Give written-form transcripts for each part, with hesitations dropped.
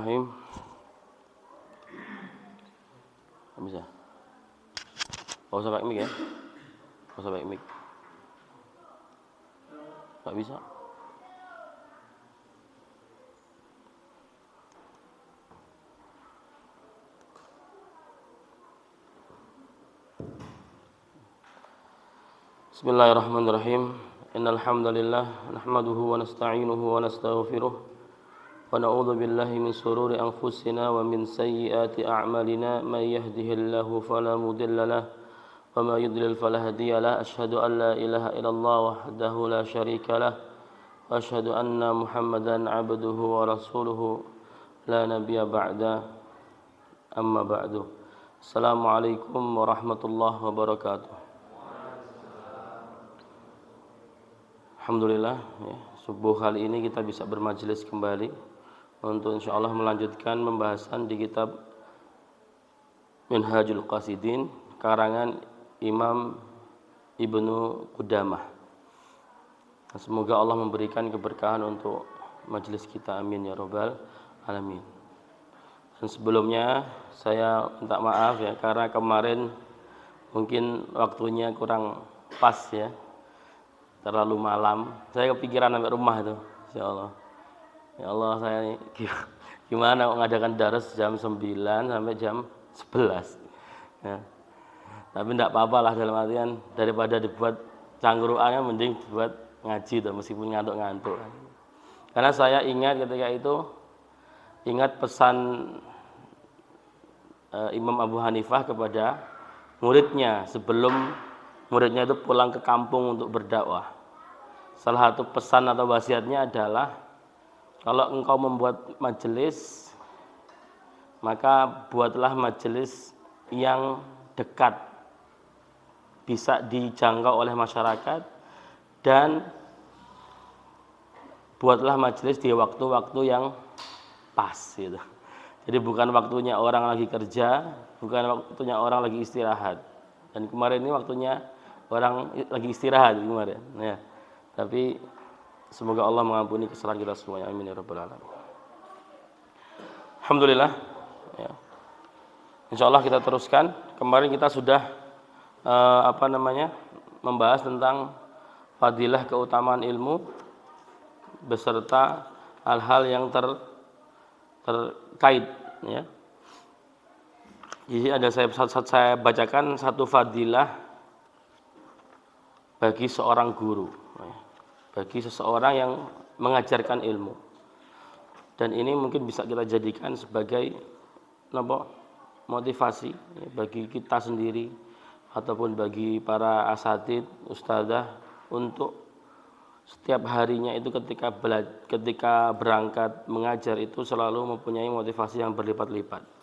Bismillahirrahmanirrahim. Bisa. Gak usah pakai mic ya. Gak usah pakai mic. Gak bisa. Bismillahirrahmanirrahim. Innal hamdalillah nahmaduhu wa nasta'inuhu wa nastaghfiruh. ونعوذ بالله من شرور أنفسنا ومن سيئات أعمالنا من يهده الله فلا مضل له وما يضلل فلا هادي له أشهد أن لا إله إلا الله وحده لا شريك له وأشهد أن محمدا عبده ورسوله لا نبي بعده أما بعد السلام عليكم ورحمة الله وبركاته. Alhamdulillah ya, subuh kali ini kita bisa bermajelis kembali untuk insyaallah melanjutkan pembahasan di kitab Minhajul Qasidin karangan Imam Ibnu Qudamah. Semoga Allah memberikan keberkahan untuk majelis kita, amin ya rabbal alamin. Dan sebelumnya saya minta maaf ya karena kemarin mungkin waktunya kurang pas ya, terlalu malam. Saya kepikiran sampai rumah itu, insyaallah. Ya Allah, saya gimana mengadakan daras jam 9 sampai jam 11 ya. Tapi tidak apa-apa lah, dalam artian daripada dibuat cangkruannya mending dibuat ngaji tuh, meskipun ngantuk-ngantuk. Karena saya ingat ketika itu, ingat pesan Imam Abu Hanifah kepada muridnya sebelum muridnya itu pulang ke kampung untuk berdakwah. Salah satu pesan atau wasiatnya adalah, kalau engkau membuat majelis, maka buatlah majelis yang dekat, bisa dijangkau oleh masyarakat, dan buatlah majelis di waktu-waktu yang pas gitu. Jadi bukan waktunya orang lagi kerja, bukan waktunya orang lagi istirahat. Dan kemarin ini waktunya orang lagi istirahat kemarin ya. Tapi semoga Allah mengampuni kesalahan kita semuanya, amin ya rabbal alamin. Alhamdulillah ya. Insyaallah kita teruskan. Kemarin kita sudah membahas tentang fadilah keutamaan ilmu beserta hal-hal yang terkait ya. Jadi ada saya bacakan satu fadilah bagi seorang guru, bagi seseorang yang mengajarkan ilmu. Dan ini mungkin bisa kita jadikan sebagai motivasi ya, bagi kita sendiri ataupun bagi para asatid, ustadzah, untuk setiap harinya itu ketika berangkat mengajar itu selalu mempunyai motivasi yang berlipat-lipat.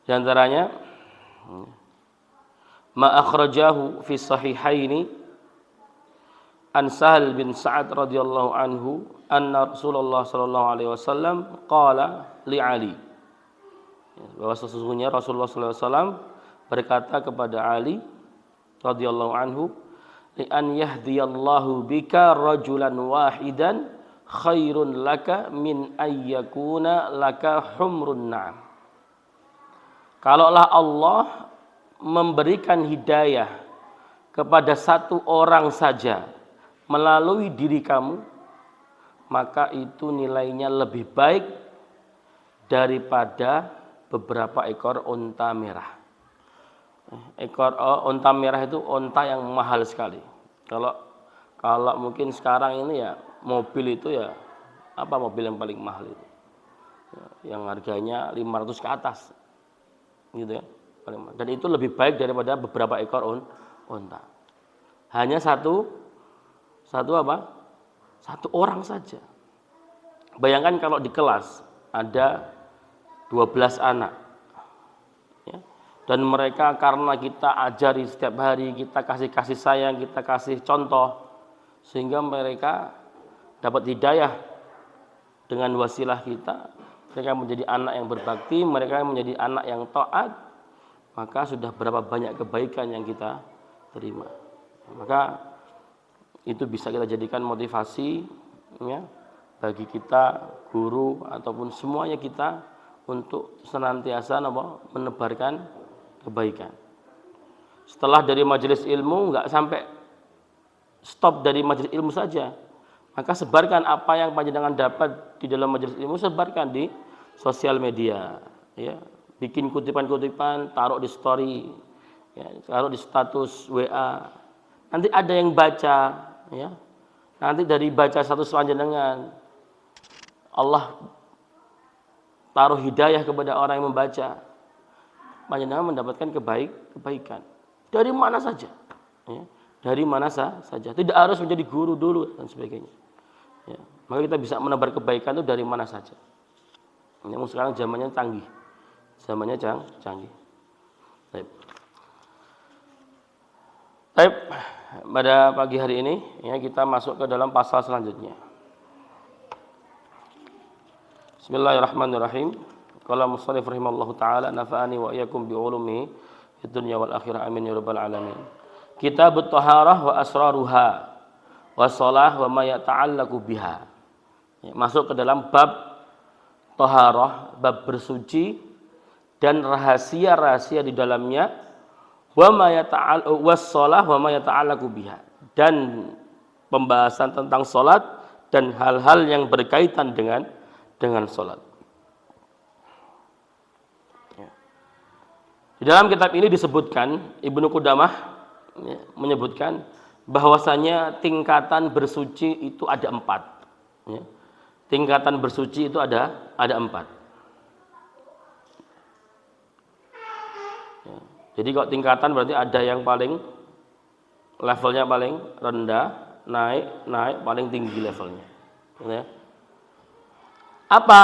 Di antaranya ma akhrajahu fi sahihaini an Sahal bin Sa'ad radhiyallahu anhu anna Rasulullah sallallahu alaihi wasallam qala li Ali, bahwa sesungguhnya Rasulullah sallallahu alaihi wasallam berkata kepada Ali radhiyallahu anhu, li an yahdiyallahu bika rajulan wahidan khairun laka min ayyakuna laka humrun na'am. Kalaulah Allah memberikan hidayah kepada satu orang saja melalui diri kamu, maka itu nilainya lebih baik daripada beberapa ekor unta merah. Ekor unta merah itu unta yang mahal sekali. Kalau mungkin sekarang ini ya mobil itu ya, apa mobil yang paling mahal itu? Yang harganya 500 ke atas. Gitu ya. Dan itu lebih baik daripada beberapa ekor unta. Hanya satu orang saja. Bayangkan kalau di kelas ada 12 anak ya. Dan mereka karena kita ajari setiap hari, kita kasih sayang, kita kasih contoh, sehingga mereka dapat hidayah dengan wasilah kita. Mereka menjadi anak yang berbakti, mereka menjadi anak yang taat, maka sudah berapa banyak kebaikan yang kita terima. Maka itu bisa kita jadikan motivasi ya, bagi kita, guru ataupun semuanya kita untuk senantiasa menebarkan kebaikan. Setelah dari majelis ilmu, nggak sampai stop dari majelis ilmu saja, maka sebarkan apa yang panjenengan dapat di dalam majelis ilmu, sebarkan di sosial media, ya, bikin kutipan-kutipan, taruh di story, ya, taruh di status WA. Nanti ada yang baca, ya. Nanti dari baca status panjenengan, Allah taruh hidayah kepada orang yang membaca, panjenengan mendapatkan kebaikan. Dari mana saja, ya, dari mana saja. Tidak harus menjadi guru dulu dan sebagainya. Ya, maka kita bisa menebar kebaikan itu dari mana saja. Namun sekarang zamannya canggih, canggih. Baik, pada pagi hari ini ya, kita masuk ke dalam pasal selanjutnya. Bismillahirrahmanirrahim. Qala musannif rahimallahu taala nafa'ani wa iyyakum bi ulumihi fid dunya wal akhirah amin ya rabbal alamin. Kitabut Thaharah wa asraruha wa shalah wa ma yata'allaqu biha. Ya, masuk ke dalam bab Thaharah, bab bersuci dan rahasia-rahasia di dalamnya, wa ma yata'allaqu was shalah wa ma yata'allaqu biha, dan pembahasan tentang salat dan hal-hal yang berkaitan dengan salat. Di dalam kitab ini disebutkan, Ibnu Qudamah ya, menyebutkan bahwasanya tingkatan bersuci itu ada 4. Ya. Tingkatan bersuci itu ada 4. Ya. Jadi kalau tingkatan berarti ada yang paling levelnya paling rendah, naik paling tinggi levelnya. Ya. Apa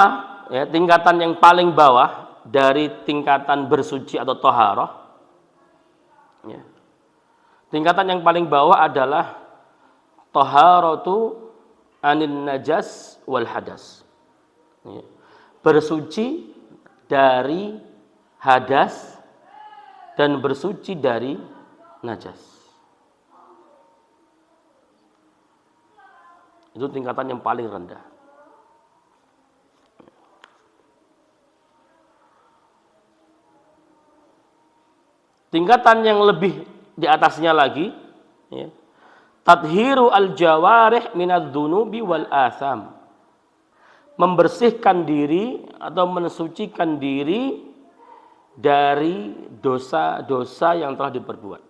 ya, tingkatan yang paling bawah dari tingkatan bersuci atau thaharah? Ya. Tingkatan yang paling bawah adalah thaharatu anin najas wal hadas. Ya. Bersuci dari hadas dan bersuci dari najas. Itu tingkatan yang paling rendah. Tingkatan yang lebih di atasnya lagi, ya, tadhiru al-jawarih minadz-dzunubi wal atham. Membersihkan diri atau mensucikan diri dari dosa-dosa yang telah diperbuat.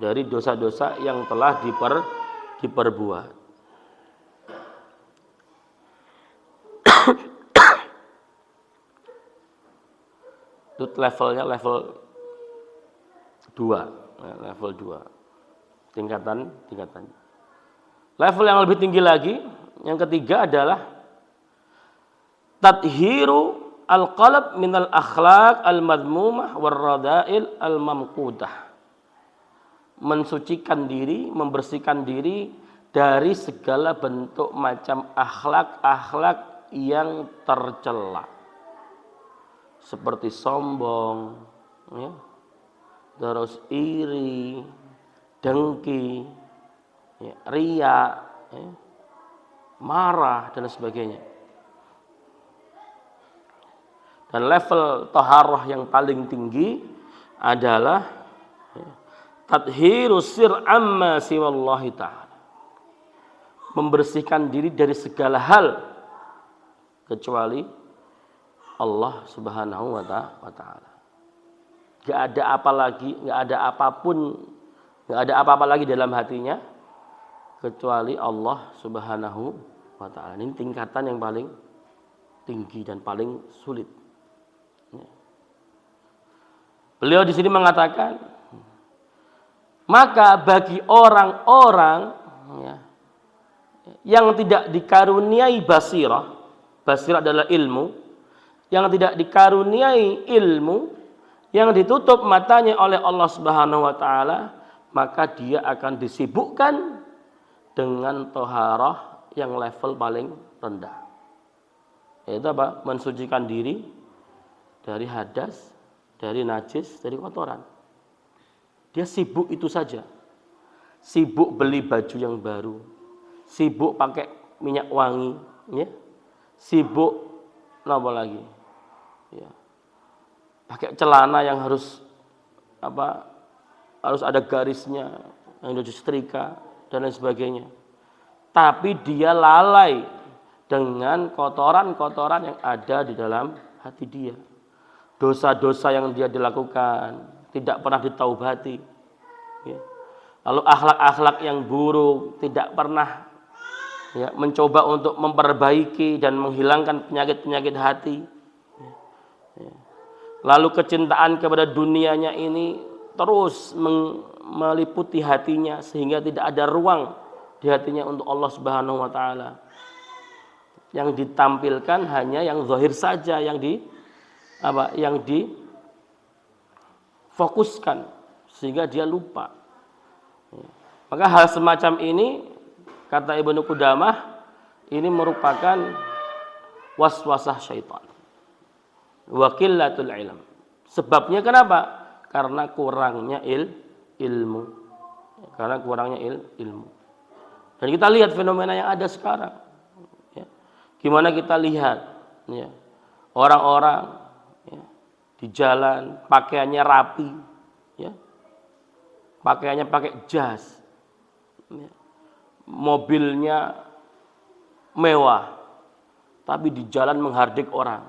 Dari dosa-dosa yang telah diperbuat. Itu levelnya level 2, level 2. Tingkatan. Level yang lebih tinggi lagi, yang ketiga adalah tadhiru al-qalb minal akhlaq al-madmumah war-rada'il al-mamqudah. Mensucikan diri, membersihkan diri dari segala bentuk macam akhlak yang tercela. Seperti sombong, ya, terus iri, dengki, ya, riya, ya, marah dan sebagainya. Dan level taharah yang paling tinggi adalah ya, tadhiru sir amma siwallahi ta'ala. Membersihkan diri dari segala hal kecuali Allah Subhanahu wa ta'ala. Gak ada apa lagi, gak ada apa-apa lagi dalam hatinya kecuali Allah Subhanahu wa ta'ala. Ini tingkatan yang paling tinggi dan paling sulit. Beliau di sini mengatakan, maka bagi orang-orang ya, yang tidak dikaruniai basirah adalah ilmu, yang tidak dikaruniai ilmu, yang ditutup matanya oleh Allah Subhanahu wa ta'ala, maka dia akan disibukkan dengan thaharah yang level paling rendah. Yaitu apa? Mensucikan diri dari hadas dari najis, dari kotoran. Dia sibuk itu saja. Sibuk beli baju yang baru, sibuk pakai minyak wangi, ya. Sibuk apa lagi? Ya. Pakai celana yang harus harus ada garisnya, yang harus disetrika dan lain sebagainya. Tapi dia lalai dengan kotoran-kotoran yang ada di dalam hati dia. Dosa-dosa yang dia dilakukan tidak pernah ditaubati. Ya. Lalu akhlak-akhlak yang buruk tidak pernah mencoba untuk memperbaiki dan menghilangkan penyakit-penyakit hati. Ya. Lalu kecintaan kepada dunianya ini terus meliputi hatinya sehingga tidak ada ruang di hatinya untuk Allah Subhanahu wa taala. Yang ditampilkan hanya yang zahir saja, yang difokuskan sehingga dia lupa. Maka hal semacam ini, kata Ibnu Qudamah, ini merupakan waswasah syaitan. Wa qillatul ilm. Sebabnya kenapa? Karena kurangnya ilmu. Karena kurangnya ilmu. Dan kita lihat fenomena yang ada sekarang. Ya. Gimana kita lihat ya, orang-orang ya, di jalan pakaiannya rapi, ya. Pakaiannya pakai jas. Ya. Mobilnya mewah, tapi di jalan menghardik orang,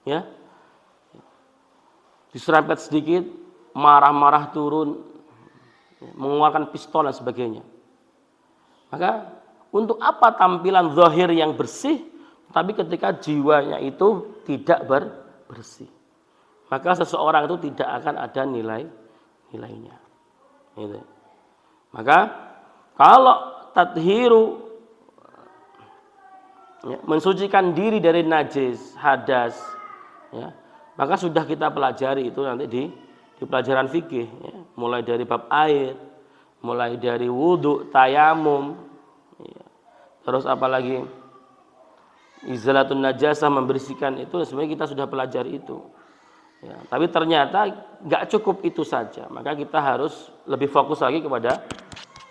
ya, diserempet sedikit, marah-marah turun, ya, mengeluarkan pistol dan sebagainya. Maka untuk apa tampilan zahir yang bersih, tapi ketika jiwanya itu tidak bersih, maka seseorang itu tidak akan ada nilainya. Gitu. Maka kalau tadhiru ya, mensucikan diri dari najis, hadas, ya, maka sudah kita pelajari itu nanti di pelajaran fikih, ya, mulai dari bab air, mulai dari wudhu, tayamum, ya, terus apalagi izalatun najasah, membersihkan itu sebenarnya kita sudah pelajari itu. Ya, tapi ternyata nggak cukup itu saja, maka kita harus lebih fokus lagi kepada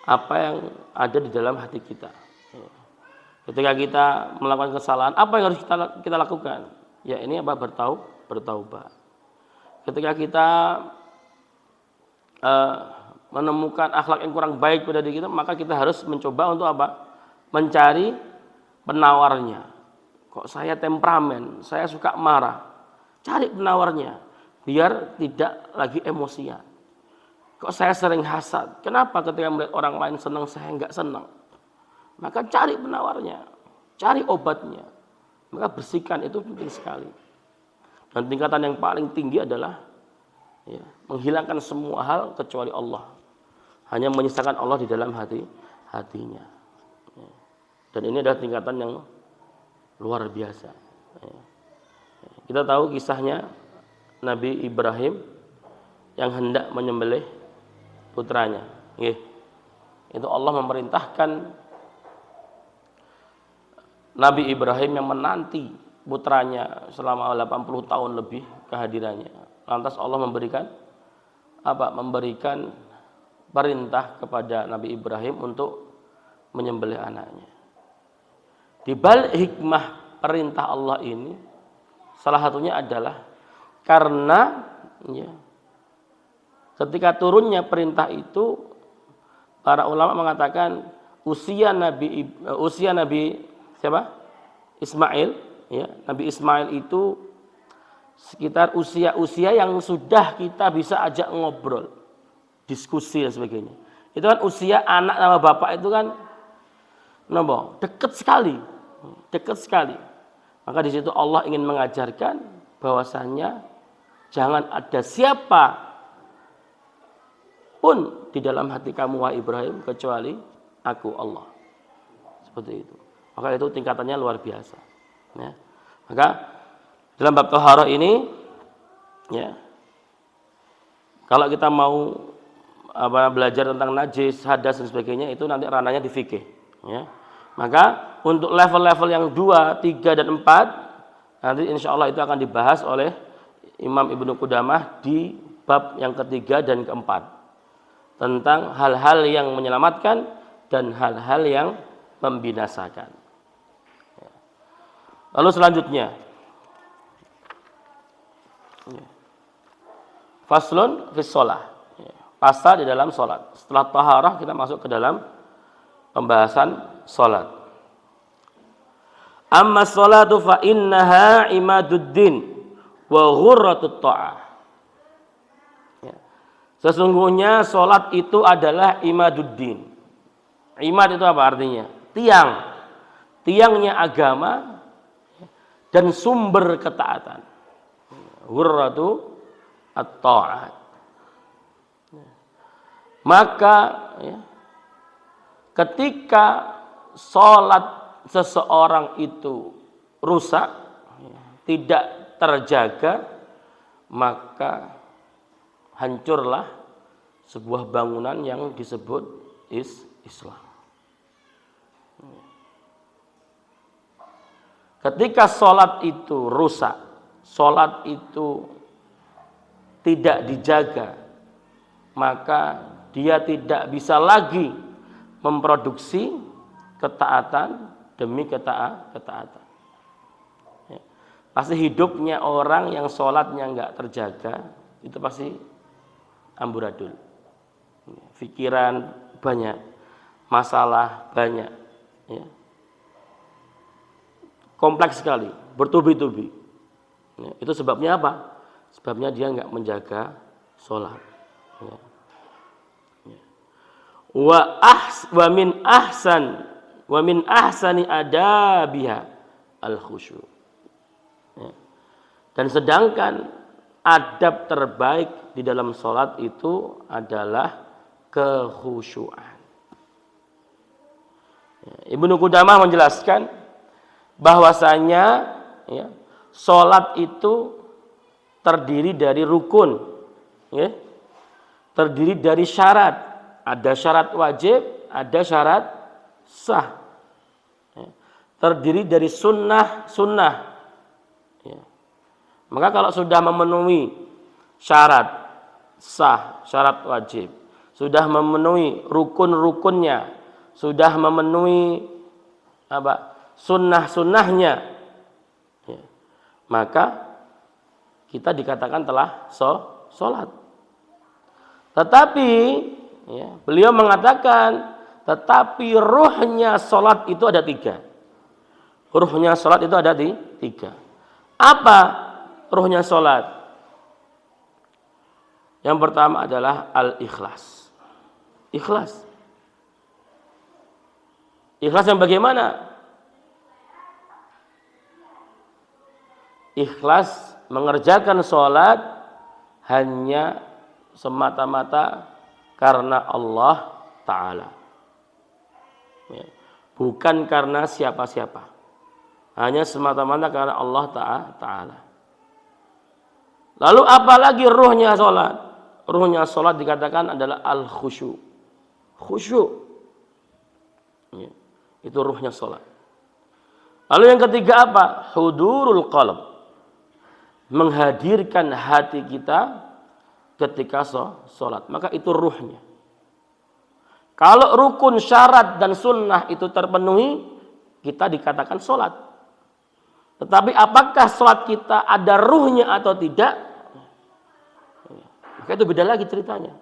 apa yang ada di dalam hati kita. Ya. Ketika kita melakukan kesalahan, apa yang harus kita lakukan? Ya ini bertaubat. Ketika kita menemukan akhlak yang kurang baik pada diri kita, maka kita harus mencoba untuk apa? Mencari penawarnya. Kok saya temperamen, saya suka marah. Cari penawarnya, biar tidak lagi emosian. Kok saya sering hasad, kenapa ketika melihat orang lain senang, saya enggak senang? Maka cari penawarnya, cari obatnya. Maka bersihkan, itu penting sekali. Dan tingkatan yang paling tinggi adalah ya, menghilangkan semua hal kecuali Allah. Hanya menyisakan Allah di dalam hatinya. Ya. Dan ini adalah tingkatan yang luar biasa. Ya. Kita tahu kisahnya Nabi Ibrahim yang hendak menyembelih putranya. Itu Allah memerintahkan Nabi Ibrahim yang menanti putranya selama 80 tahun lebih kehadirannya. Lantas Allah memberikan perintah kepada Nabi Ibrahim untuk menyembelih anaknya. Di balik hikmah perintah Allah ini, salah satunya adalah karena ya, ketika turunnya perintah itu, para ulama mengatakan usia Nabi siapa? Ismail, ya, Nabi Ismail itu sekitar usia yang sudah kita bisa ajak ngobrol, diskusi dan sebagainya. Itu kan usia anak sama bapak itu kan dekat sekali. Maka di situ Allah ingin mengajarkan bahwasannya jangan ada siapa pun di dalam hati kamu wahai Ibrahim kecuali aku Allah. Seperti itu. Maka itu tingkatannya luar biasa. Ya. Maka dalam bab taharah ini, ya, kalau kita mau belajar tentang najis, hadas dan sebagainya, itu nanti ranahnya di fikih. Ya. Maka untuk level-level yang 2, 3 dan 4 nanti insya Allah itu akan dibahas oleh Imam Ibnu Qudamah di bab yang ketiga dan keempat tentang hal-hal yang menyelamatkan dan hal-hal yang membinasakan. Lalu selanjutnya, faslun fis shalah. Pasal di dalam salat. Setelah taharah kita masuk ke dalam pembahasan salat. Amma sholatu fa innaha imaduddin wa ghurratut ta'ah. Sesungguhnya salat itu adalah imaduddin. Imad itu apa artinya? Tiang. Tiangnya agama dan sumber ketaatan. Ghurratu at-ta'at. Maka ketika sholat seseorang itu rusak, tidak terjaga, maka hancurlah sebuah bangunan yang disebut Islam. Ketika sholat itu rusak, sholat itu tidak dijaga, maka dia tidak bisa lagi memproduksi ketaatan demi ketaatan. Pasti hidupnya orang yang sholatnya nggak terjaga itu pasti amburadul. Pikiran banyak, masalah banyak, ya. Kompleks sekali, bertubi-tubi. Ya, itu sebabnya apa? Sebabnya dia nggak menjaga sholat. Ya. Wa min ahsani adabiha al khusyu. Ya. Dan sedangkan adab terbaik di dalam sholat itu adalah kekhusyuan. Ya. Ibnu Qudamah menjelaskan bahwasanya ya, sholat itu terdiri dari rukun, ya. Terdiri dari syarat. Ada syarat wajib, ada syarat sah. Ya. Terdiri dari sunnah. Ya. Maka kalau sudah memenuhi syarat sah, syarat wajib, sudah memenuhi rukun-rukunnya, sudah memenuhi sunnah-sunnahnya, ya, maka kita dikatakan telah sholat. Tetapi ya, beliau mengatakan, tetapi ruhnya sholat itu ada 3. Ruhnya sholat itu ada 3. Apa ruhnya sholat? Yang pertama adalah al-ikhlas. Ikhlas. Ikhlas yang bagaimana? Ikhlas mengerjakan sholat hanya semata-mata karena Allah Ta'ala, ya. Bukan karena siapa-siapa, hanya semata-mata karena Allah Ta'ala. Lalu apalagi ruhnya sholat? Ruhnya sholat dikatakan adalah al-khusyu. Khusyu, ya. Itu ruhnya sholat. Lalu yang ketiga apa? Hudurul qalb. Menghadirkan hati kita ketika sholat. Maka itu ruhnya. Kalau rukun, syarat, dan sunnah itu terpenuhi, kita dikatakan sholat. Tetapi apakah sholat kita ada ruhnya atau tidak? Maka itu beda lagi ceritanya.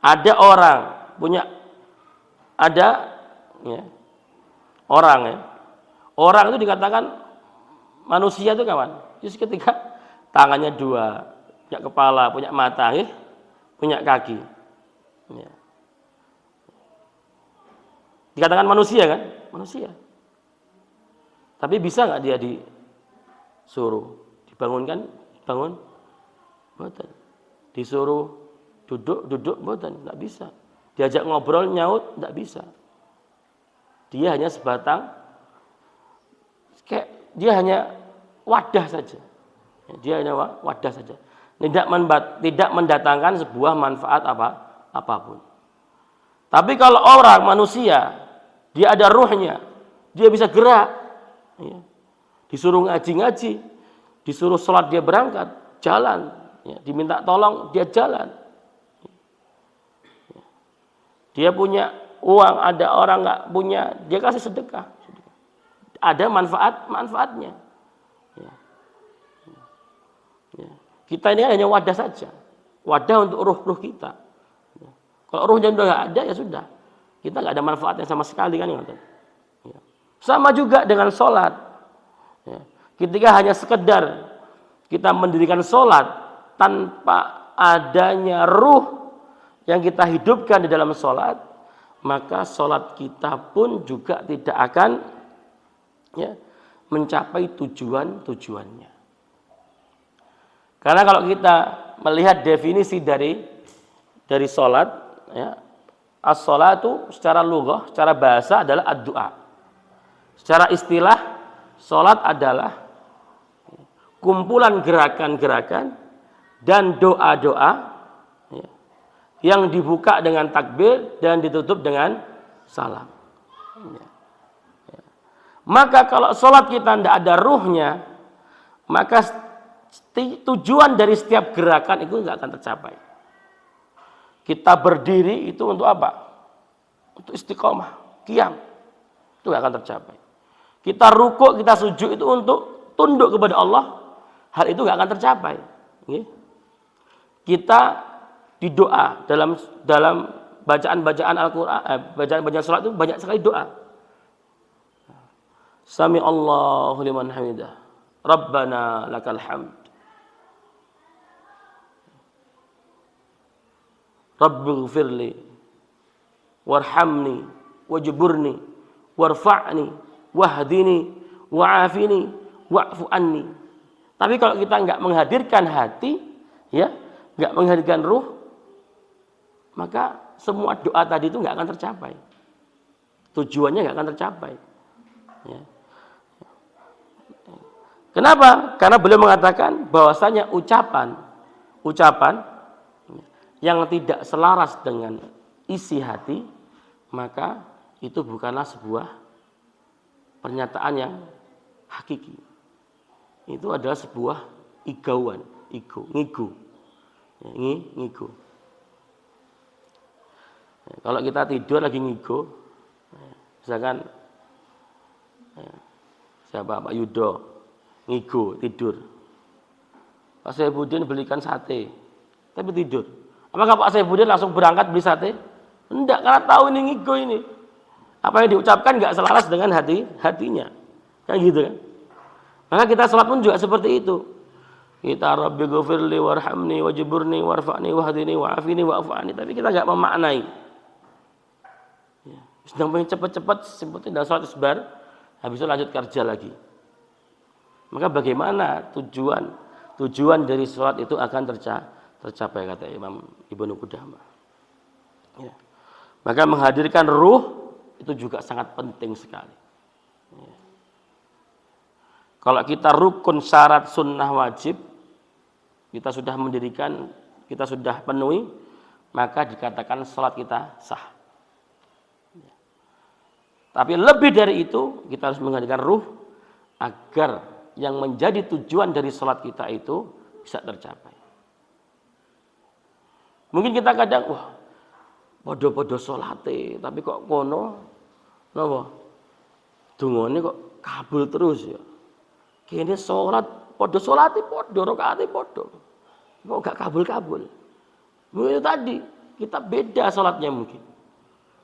Ada orang punya, orang itu dikatakan manusia itu kawan. Just ketika tangannya 2, punya kepala, punya mata, punya kaki. Ya. Dikatakan manusia kan? Manusia. Tapi bisa nggak dia disuruh dibangunkan? Bangun? Boten. Disuruh duduk, boten, nggak bisa. Diajak ngobrol, nyaut, nggak bisa. Dia hanya sebatang, kayak dia hanya wadah saja. Dia hanya wadah saja. Tidak mendatangkan sebuah manfaat apapun. Tapi kalau orang manusia, dia ada ruhnya, dia bisa gerak. Ya. Disuruh ngaji, Disuruh sholat dia berangkat, jalan. Ya, diminta tolong dia jalan. Dia punya uang, ada orang nggak punya, dia kasih sedekah. Ada manfaatnya. Ya. Ya. Kita ini hanya wadah saja, wadah untuk ruh kita. Ya. Kalau ruhnya sudah nggak ada ya sudah, kita nggak ada manfaatnya sama sekali kan. Ya. Sama juga dengan sholat. Ya. Ketika hanya sekedar kita mendirikan sholat tanpa adanya ruh yang kita hidupkan di dalam sholat, maka sholat kita pun juga tidak akan mencapai tujuannya. Karena kalau kita melihat definisi dari sholat, ya, as-sholatu secara lughah, secara bahasa adalah ad-du'a. Secara istilah, sholat adalah kumpulan gerakan-gerakan dan doa-doa yang dibuka dengan takbir dan ditutup dengan salam. Maka kalau sholat kita tidak ada ruhnya, maka tujuan dari setiap gerakan itu tidak akan tercapai. Kita berdiri itu untuk apa? Untuk istiqomah, qiyam. Itu tidak akan tercapai. Kita rukuk, kita sujud itu untuk tunduk kepada Allah. Hal itu tidak akan tercapai. Kita di doa dalam bacaan Al-Qur'an, bacaan salat itu banyak sekali doa. Sami Allahu liman hamidah. Rabbana lakal hamd. Rabbighfirli warhamni wajburni warfa'ni wahdini wa'afini wa'fu anni. Tapi kalau kita enggak menghadirkan hati, ya, enggak menghadirkan ruh, maka semua doa tadi itu enggak akan tercapai. Tujuannya enggak akan tercapai. Ya. Kenapa? Karena beliau mengatakan bahwasanya ucapan yang tidak selaras dengan isi hati, maka itu bukanlah sebuah pernyataan yang hakiki. Itu adalah sebuah igauan, ngigo. Kalau kita tidur lagi ngigo, misalkan siapa, Pak Yudo ngigo tidur, Pak Saifuddin belikan sate tapi tidur, apakah Pak Saifuddin langsung berangkat beli sate? Enggak, karena tahu ini ngigo ini. Apa yang diucapkan enggak selaras dengan hatinya, kan gitu kan. Maka kita sholat pun juga seperti itu. Kita Rabbighfirli warhamni wajburni warfa'ni wahdini wa'afini wa'fu anni, tapi kita enggak memaknai. Ya, sedang pengen cepat-cepat seperti dalam sholat isbar, habis itu lanjut kerja lagi. Maka bagaimana tujuan dari sholat itu akan tercapai, kata Imam Ibnu Qudamah. Ya. Maka menghadirkan ruh itu juga sangat penting sekali. Ya. Kalau kita rukun syarat sunnah wajib, kita sudah mendirikan, kita sudah penuhi, maka dikatakan sholat kita sah. Ya. Tapi lebih dari itu, kita harus menghadirkan ruh agar yang menjadi tujuan dari sholat kita itu bisa tercapai. Mungkin kita kadang, wah, podo-podo sholate, tapi kok kono, napa? Dungane kok kabul terus ya. Kene sholat, podo sholate podo, rakaate podo. Kok gak kabul-kabul? Mungkin itu tadi, kita beda sholatnya mungkin.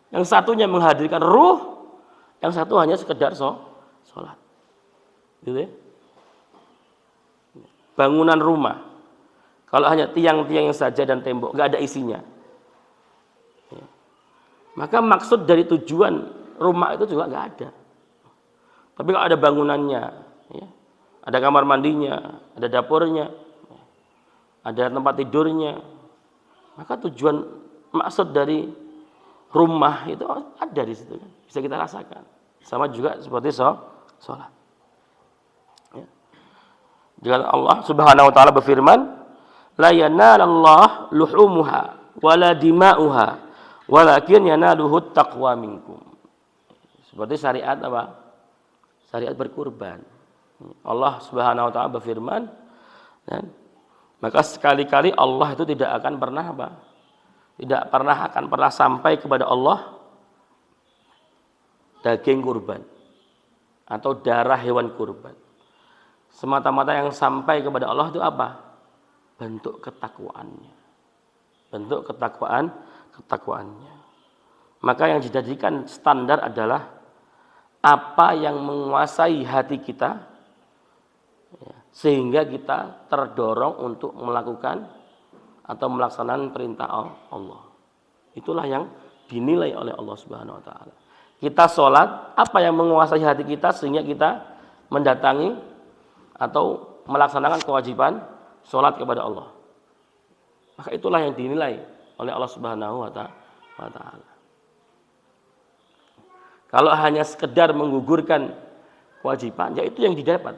Yang satunya menghadirkan ruh, yang satu hanya sekedar sholat. Gitu ya? Bangunan rumah, kalau hanya tiang-tiang saja dan tembok, nggak ada isinya, ya, maka maksud dari tujuan rumah itu juga nggak ada. Tapi kalau ada bangunannya, ya, ada kamar mandinya, ada dapurnya, ada tempat tidurnya, maka tujuan maksud dari rumah itu ada di situ, bisa kita rasakan. Sama juga seperti sholat. Jika Allah Subhanahu wa taala berfirman, la yanalallah luhumuha wala dima'uha walakin yanaluhut taqwa minkum. Seperti syariat apa? Syariat berkurban. Allah Subhanahu wa taala berfirman, ya, maka sekali-kali Allah itu tidak akan pernah apa? Tidak akan pernah sampai kepada Allah daging kurban atau darah hewan kurban. Semata-mata yang sampai kepada Allah itu apa? Bentuk ketakwaannya. Bentuk ketakwaannya. Maka yang dijadikan standar adalah apa yang menguasai hati kita, sehingga kita terdorong untuk melakukan atau melaksanakan perintah Allah. Itulah yang dinilai oleh Allah Subhanahu wa taala. Kita sholat, apa yang menguasai hati kita sehingga kita mendatangi atau melaksanakan kewajiban sholat kepada Allah. Maka itulah yang dinilai oleh Allah Subhanahu wa taala. Kalau hanya sekedar menggugurkan kewajiban, ya itu yang didapat.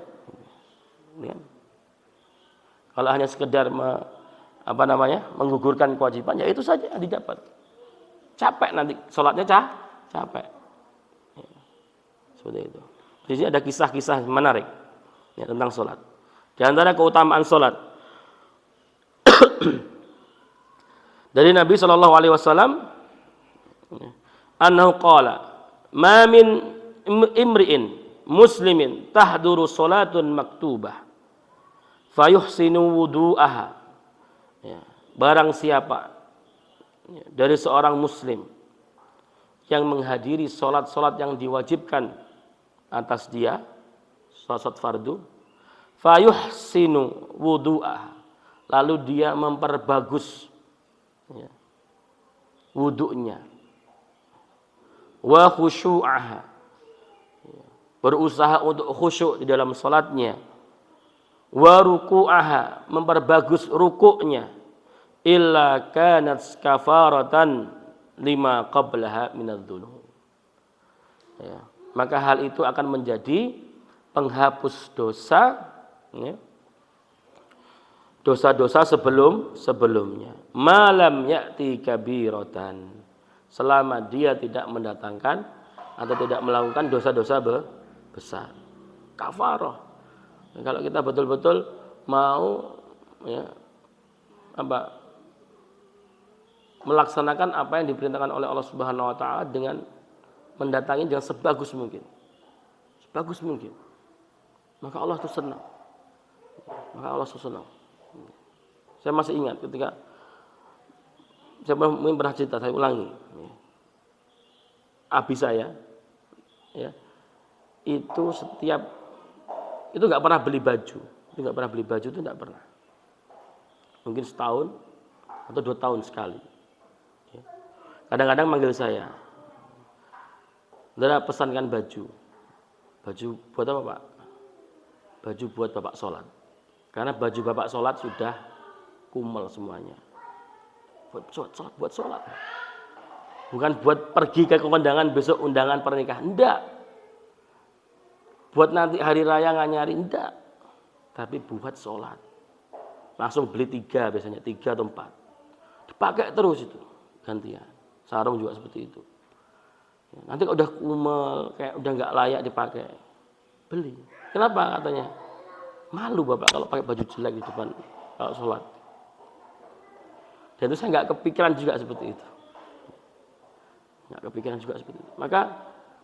Kalau hanya sekedar menggugurkan kewajiban, ya itu saja yang didapat. Capek nanti sholatnya capek. Seperti itu. Di sini ada kisah-kisah menarik ya, tentang sholat. Di antara keutamaan sholat dari Nabi Shallallahu Alaihi Wasallam, annahu qala, ma min imri'in muslimin tahduru sholatun maktubah fayuhsinu wudu'aha. Ya, barang siapa ya, dari seorang muslim yang menghadiri sholat-sholat yang diwajibkan atas dia, sholat fardu, fayuhsinu wudu'aha, lalu dia memperbagus ya, wudu'nya, wa khusyu'aha, berusaha untuk khusyuk di dalam sholatnya, wa ruku'aha, memperbagus rukuknya, illa kanat kafaratan lima qablaha minadz-dzunub. Ya, maka hal itu akan menjadi penghapus dosa ya, dosa-dosa sebelumnya. Malam ya'ti kabiratan, selama dia tidak mendatangkan atau tidak melakukan dosa-dosa besar. Kafarah. Kalau kita betul-betul mau ya, melaksanakan apa yang diperintahkan oleh Allah Subhanahu wa taala dengan mendatangi dengan sebagus mungkin. Sebagus mungkin. Maka Allah itu senang. Saya masih ingat ketika saya mungkin pernah cerita, saya ulangi. Abi saya ya, itu nggak pernah beli baju. Itu nggak pernah. Mungkin setahun atau 2 tahun sekali. Kadang-kadang manggil saya, "Saudara, pesankan baju." Baju buat apa, Pak? Baju buat Bapak sholat. Karena baju Bapak sholat sudah kumel semuanya. Buat sholat. Bukan buat pergi ke kondangan besok undangan pernikahan. Enggak. Buat nanti hari raya nyari. Enggak. Tapi buat sholat. Langsung beli 3 biasanya, 3 atau 4. Dipakai terus itu. Gantian. Sarung juga seperti itu. Nanti kalau udah kumel, kayak udah nggak layak dipakai, beli. Kenapa katanya? Malu Bapak kalau pakai baju jelek di depan kalau sholat. Dan itu saya nggak kepikiran juga seperti itu. Maka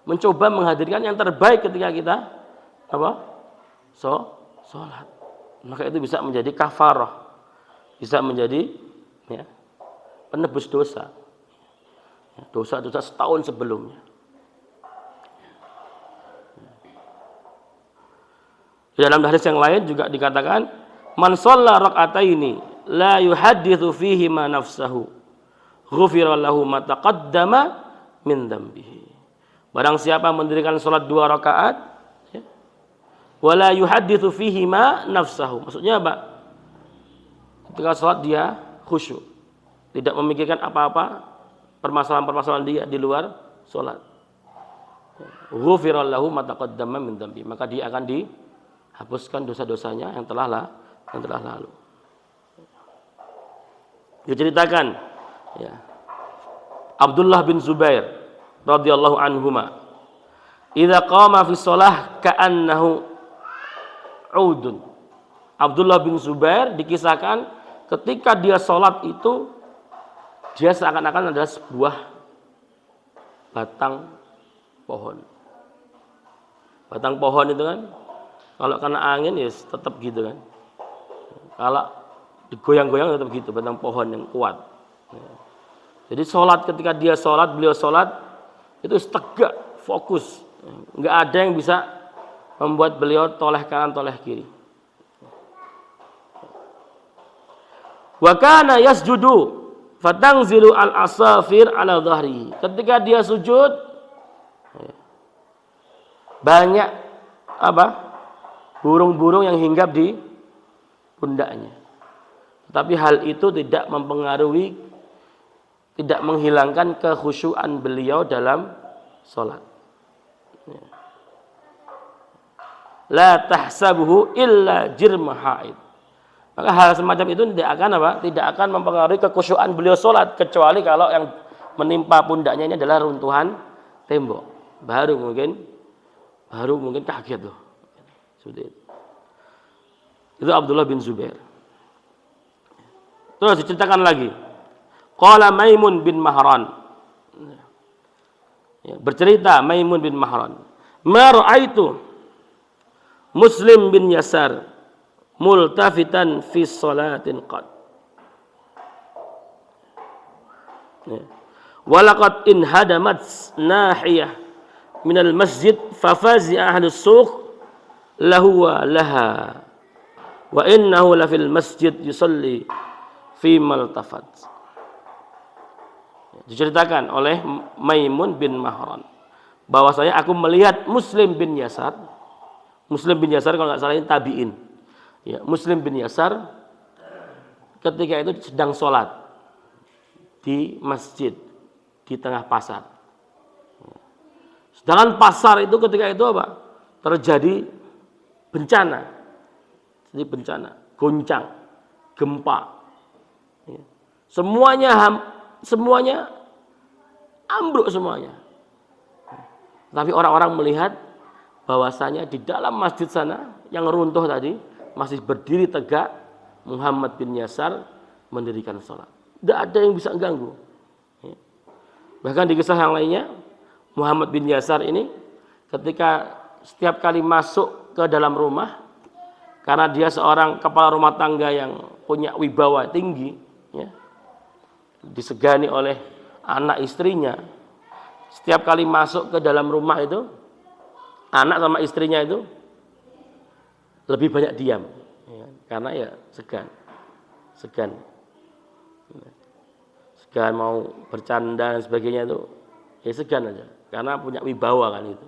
mencoba menghadirkan yang terbaik ketika kita sholat. Maka itu bisa menjadi kafarah, bisa menjadi ya, penebus dosa. Dosa-dosa setahun sebelumnya. Di dalam hadis yang lain juga dikatakan, man shalla rak'ataini la yuhadditsu fihi ma nafsahu ghufira lahu ma taqaddama min dzambihi. Barang siapa mendirikan salat 2 rakaat ya, wala yuhadditsu fihi ma nafsahu. Maksudnya apa? Ketika salat dia khusyuk, tidak memikirkan apa-apa permasalahan-permasalahan dia di luar sholat. Ghufira lahu ma taqaddama min dzambi, maka dia akan dihapuskan dosa-dosanya yang telah lalu. Diceritakan ya, Abdullah bin Zubair radhiyallahu anhuma, idza qama fi shalah ka'annahu udun. Abdullah bin Zubair dikisahkan ketika dia sholat itu dia seakan-akan adalah sebuah batang pohon. Batang pohon itu kan kalau kena angin ya tetap gitu kan. Kalau digoyang-goyang tetap gitu, batang pohon yang kuat. Jadi sholat, ketika dia sholat, beliau sholat itu tegak, fokus. Nggak ada yang bisa membuat beliau toleh kanan, toleh kiri. Wa kana yasjudu fatangzilu al-asafir ala dhahri. Ketika dia sujud, banyak burung-burung yang hinggap di pundaknya. Tapi hal itu tidak mempengaruhi, tidak menghilangkan kekhusyuan beliau dalam sholat. La tahsabuhu illa jirma haid. Maka hal semacam itu tidak akan mempengaruhi kekhusyuan beliau sholat, kecuali kalau yang menimpa pundaknya ini adalah runtuhan tembok. Baru mungkin kaget loh. Seperti itu. Itu Abdullah bin Zubair. Terus diceritakan lagi. Qala Maimun bin Mahran. Bercerita Maimun bin Mahran. Ma ra'aitu Muslim bin Yasar multafitan fi salatin qad. Walaqad inhadamat nahiyah minal masjid fafazi ahlus suq lahu wa laha. Wa innahu la fil masjid yusalli fi maltafat. Diceritakan oleh Maimun bin Mahran bahwasanya aku melihat Muslim bin Yasar. Muslim bin Yasar kalau nggak salah ini tabi'in. Ya, Muslim bin Yasar ketika itu sedang sholat di masjid di tengah pasar. Sedangkan pasar itu ketika itu terjadi bencana. Jadi bencana, goncang, gempa. Ya. Semuanya ambruk semuanya. Tapi orang-orang melihat bahwasanya di dalam masjid sana yang runtuh tadi masih berdiri tegak Muhammad bin Yasar mendirikan sholat. Tidak ada yang bisa ganggu. Bahkan di kisah yang lainnya Muhammad bin Yasar ini ketika setiap kali masuk ke dalam rumah, karena dia seorang kepala rumah tangga yang punya wibawa tinggi, ya, disegani oleh anak istrinya, setiap kali masuk ke dalam rumah itu anak sama istrinya itu lebih banyak diam, ya, karena ya segan mau bercanda dan sebagainya itu ya segan aja, karena punya wibawa kan itu.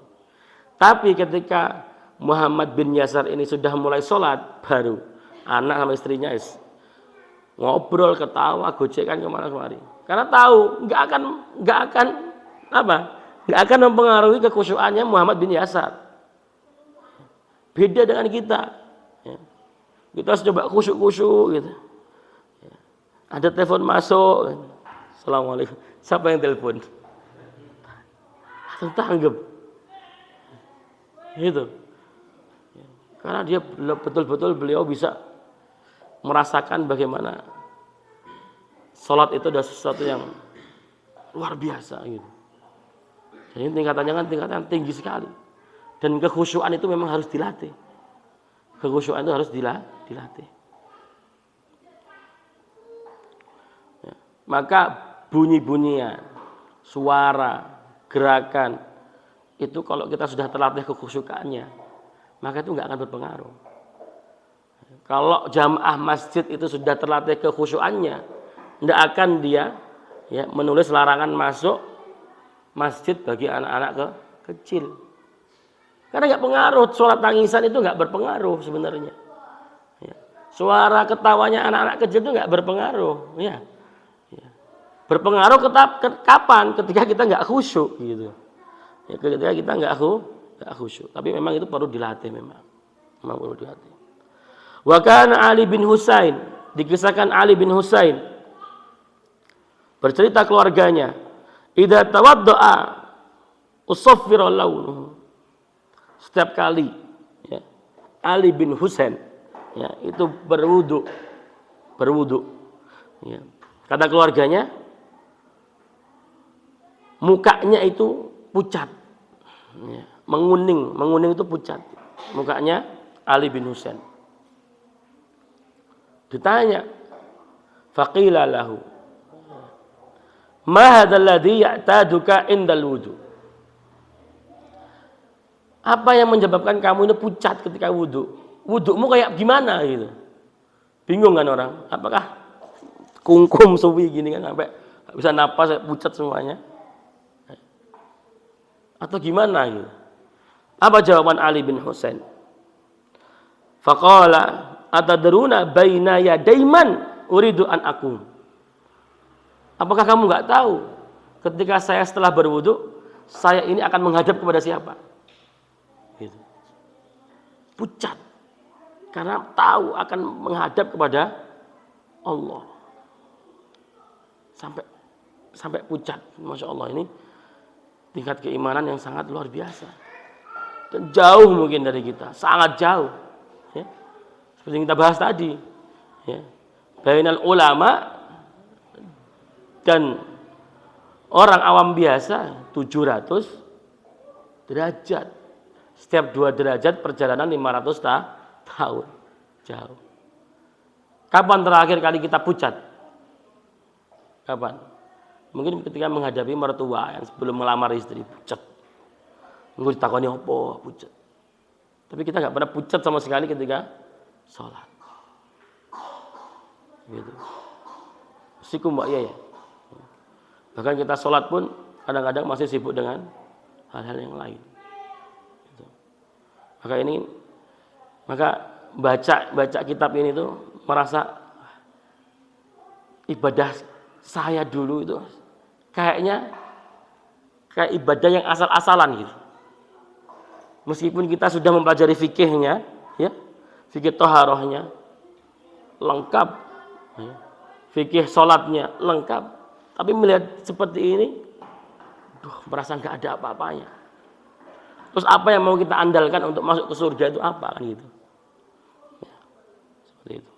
Tapi ketika Muhammad bin Yasar ini sudah mulai sholat, baru anak sama istrinya ngobrol, ketawa, gojekan kemana kemari, karena tahu nggak akan mempengaruhi kekhusyuannya Muhammad bin Yasar. Beda dengan kita. Ya. Kita harus coba khusyuk gitu. Ya. Ada telepon masuk. Assalamualaikum. Siapa yang telepon? Tanggap. Gitu. Ya. Karena dia betul-betul beliau bisa merasakan bagaimana sholat itu adalah sesuatu yang luar biasa gitu. Jadi tingkatannya kan tingkatan tinggi sekali. Dan kekhusyuan itu memang harus dilatih. Kekhusyuan itu harus dilatih. Ya. Maka bunyi-bunyian, suara, gerakan itu kalau kita sudah terlatih kekhusyukannya, maka itu nggak akan berpengaruh. Kalau jamaah masjid itu sudah terlatih kekhusyuannya, nggak akan dia menulis larangan masuk masjid bagi anak-anak kecil. Karena nggak pengaruh, sholat tangisan itu nggak berpengaruh sebenarnya. Ya. Suara ketawanya anak-anak kecil itu nggak berpengaruh. Ya. Ya. Berpengaruh kapan? Ketika kita nggak khusyuk gitu. Ya, ketika kita nggak khusyuk. Tapi memang itu perlu dilatih memang perlu dilatih. Wa kana Ali bin Husain, dikisahkan Ali bin Husain bercerita keluarganya, idza tawaddaa usaffira launuhu. Setiap kali Ali bin Husain, ya, itu berwudu. Ya. Kata keluarganya, mukanya itu pucat, ya, menguning itu pucat. Mukanya Ali bin Husain. Ditanya, faqila lahu, ma hadzal ladzi ya'taduka indal wudu? Apa yang menyebabkan kamu ini pucat ketika wudu? Wudumu kayak gimana gitu? Bingung kan orang? Apakah kungkum suwi gini kan sampai bisa napas pucat semuanya? Atau gimana gitu? Apa jawaban Ali bin Husain? Faqala atadruna baina yadaiman uridu an akum. Apakah kamu enggak tahu ketika saya setelah berwudu, saya ini akan menghadap kepada siapa? Gitu. Pucat. Karena tahu akan menghadap kepada Allah. Sampai pucat. Masya Allah, ini tingkat keimanan yang sangat luar biasa. Dan jauh mungkin dari kita. Sangat jauh. Ya. Seperti yang kita bahas tadi. Ya. Bainal ulama dan orang awam biasa 700 derajat. Setiap 2 derajat perjalanan 500 tahun. Jauh. Kapan terakhir kali kita pucat? Kapan? Mungkin ketika menghadapi mertua yang sebelum melamar istri, pucat. Mungkin ditakoni apa, pucat. Tapi kita nggak pernah pucat sama sekali ketika sholat. Gitu. Siku mbak ya. Bahkan kita sholat pun kadang-kadang masih sibuk dengan hal-hal yang lain. Gitu. Maka baca kitab ini tuh merasa ibadah saya dulu itu kayaknya kayak ibadah yang asal-asalan gitu. Meskipun kita sudah mempelajari fikihnya, ya, fikih toharohnya lengkap, ya, fikih sholatnya lengkap, tapi melihat seperti ini, merasa nggak ada apa-apanya. Terus apa yang mau kita andalkan untuk masuk ke surga itu apa kan gitu? Ya, seperti itu.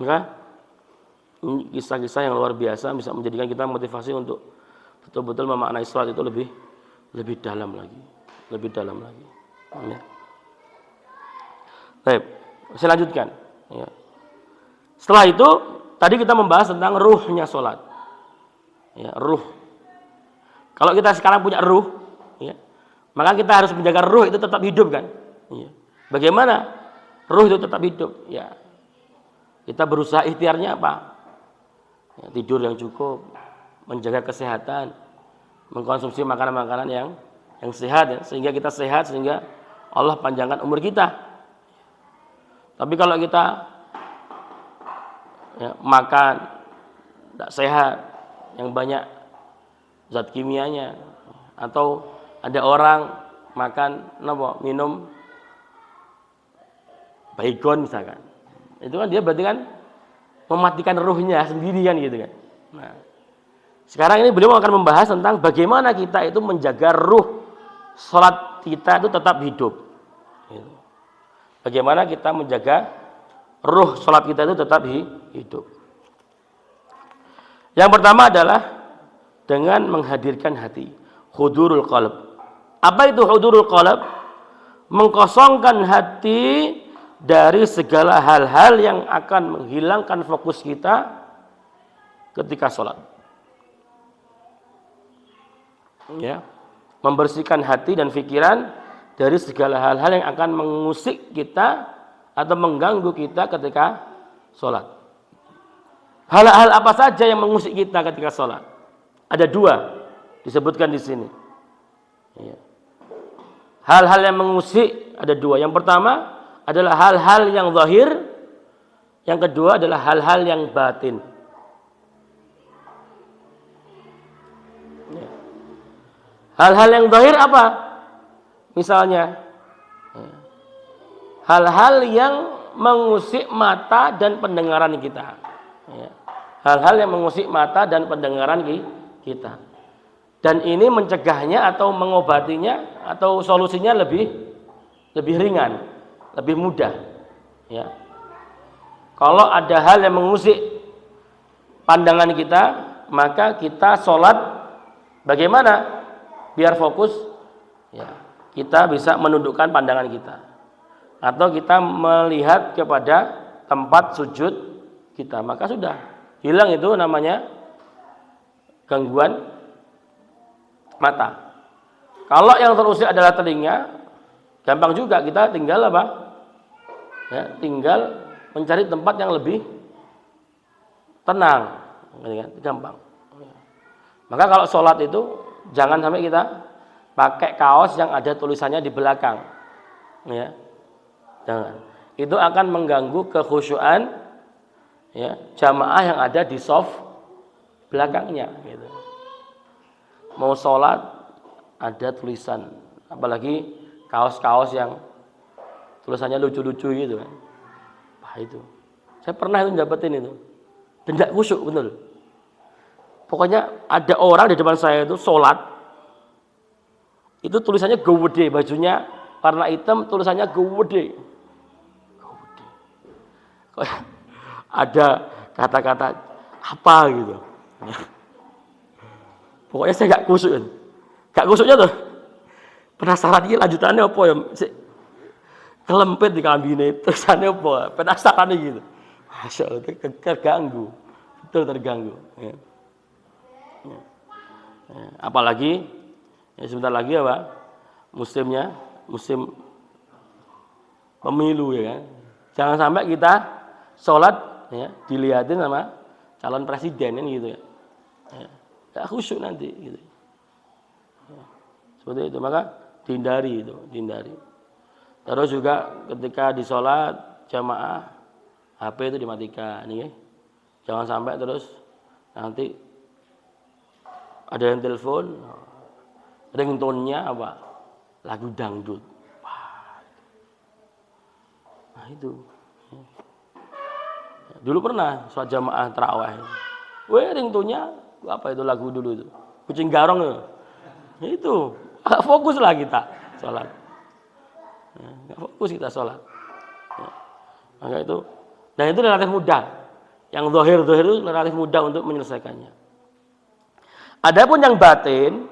Maka ini kisah-kisah yang luar biasa bisa menjadikan kita motivasi untuk betul-betul memaknai sholat itu lebih dalam lagi. Ya. Baik, saya lanjutkan. Ya. Setelah itu, tadi kita membahas tentang ruhnya sholat. Ya, ruh. Kalau kita sekarang punya ruh, ya, maka kita harus menjaga ruh itu tetap hidup kan. Ya. Bagaimana ruh itu tetap hidup? Ya, kita berusaha ikhtiarnya apa? Ya, tidur yang cukup, menjaga kesehatan, mengkonsumsi makanan-makanan yang sehat, ya, sehingga kita sehat, sehingga Allah panjangkan umur kita. Tapi kalau kita ya, makan tidak sehat, yang banyak zat kimianya, atau ada orang makan minum baygon misalkan, itu kan dia berarti kan mematikan ruhnya sendiri kan gitu kan. Nah, sekarang ini beliau akan membahas tentang bagaimana kita itu menjaga ruh sholat kita itu tetap hidup. Bagaimana kita menjaga ruh sholat kita itu tetap hidup. Yang pertama adalah dengan menghadirkan hati, hudurul qalb. Apa itu hudurul qalb? Mengkosongkan hati dari segala hal-hal yang akan menghilangkan fokus kita ketika sholat. Ya, membersihkan hati dan pikiran dari segala hal-hal yang akan mengusik kita atau mengganggu kita ketika sholat. Hal-hal apa saja yang mengusik kita ketika sholat? Ada 2 disebutkan di sini. Ya. Hal-hal yang mengusik ada 2. Yang pertama adalah hal-hal yang zahir, yang kedua adalah hal-hal yang batin. Ya. Hal-hal yang zahir apa? Misalnya hal-hal yang mengusik mata dan pendengaran kita. Ya. Hal-hal yang mengusik mata dan pendengaran kita. Dan ini mencegahnya atau mengobatinya atau solusinya lebih ringan. lebih mudah. Ya. Kalau ada hal yang mengusik pandangan kita, maka kita sholat bagaimana? Biar fokus, ya, kita bisa menundukkan pandangan kita. Atau kita melihat kepada tempat sujud kita, maka sudah hilang itu namanya gangguan mata. Kalau yang terusik adalah telinga, gampang juga, kita tinggal apa? Ya, tinggal mencari tempat yang lebih tenang, gampang. Maka kalau sholat itu jangan sampai kita pakai kaos yang ada tulisannya di belakang, ya, jangan. Itu akan mengganggu kekhusyuan, ya, jamaah yang ada di shaf belakangnya. Gitu. Mau sholat ada tulisan, apalagi kaos-kaos yang tulisannya lucu-lucu gitu kan. Wah itu, saya pernah itu dapetin itu, dan tidak khusyuk betul. Pokoknya ada orang di depan saya itu sholat, itu tulisannya gede, bajunya warna hitam, tulisannya gede. Ada kata-kata apa gitu. Pokoknya saya gak khusyuknya tuh. Penasaran ini lanjutannya apa ya? Kelempit di kambine, tulisannya apa? Penasaran gitu. Masya Allah, terganggu, betul terganggu. Ya. Ya. Apalagi ya sebentar lagi apa? Musim pemilu ya kan. Jangan sampai kita sholat ya dilihatin sama calon presiden kan gitu ya. Gak khusyuk nanti gitu. Ya. Seperti itu, maka dihindari itu, dihindari. Terus juga ketika di sholat jamaah HP itu dimatikan ya. Jangan sampai terus nanti ada yang telepon, ringtone-nya apa? Lagu dangdut. Wah. Nah itu. Dulu pernah sholat jamaah tarawih. Ringtone-nya apa itu lagu dulu itu? Kucing garong itu. Itu. Fokus lah kita sholat. Nggak fokus kita sholat. Ya. Maka itu. Dan itu relatif mudah. Yang zahir itu relatif mudah untuk menyelesaikannya. Adapun yang batin,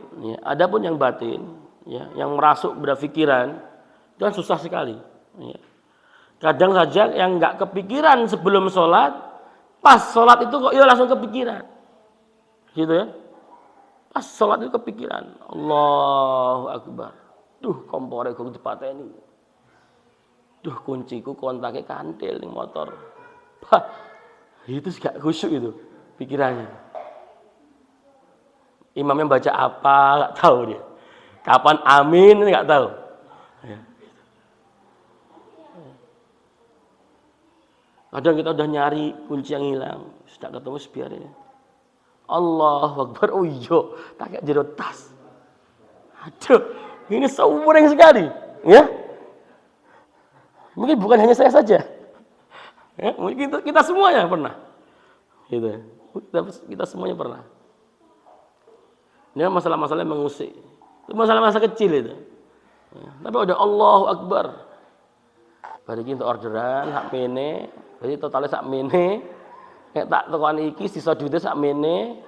ya, yang merasuk pada pikiran, itu kan susah sekali. Ya. Kadang saja yang nggak kepikiran sebelum sholat, pas sholat itu kok langsung kepikiran, gitu ya. Pas sholat itu kepikiran, Allahu Akbar. Duh, kompore gue dipateni. Duh, kunciku kontaknya kantil ning motor. Itu gak khusyuk itu pikirannya. Imamnya baca apa gak tahu dia. Kapan amin gak tahu. Ya. Kadang kita udah nyari kunci yang hilang, sudah ketemu sebiarin. Allahu Akbar, oh iya, tak kayak jero tas. Aduh, ini seuring sekali, ya. Mungkin bukan hanya saya saja, ya, mungkin kita semuanya pernah, gitu. Kita semuanya pernah. Ini masalah-masalah yang mengusik, itu masalah-masalah kecil itu. Ya, tapi udah Allahu Akbar, barikin untuk orderan, hak mene, jadi totalnya sak mene, kayak tak tekan iki sisa duitnya sak mene,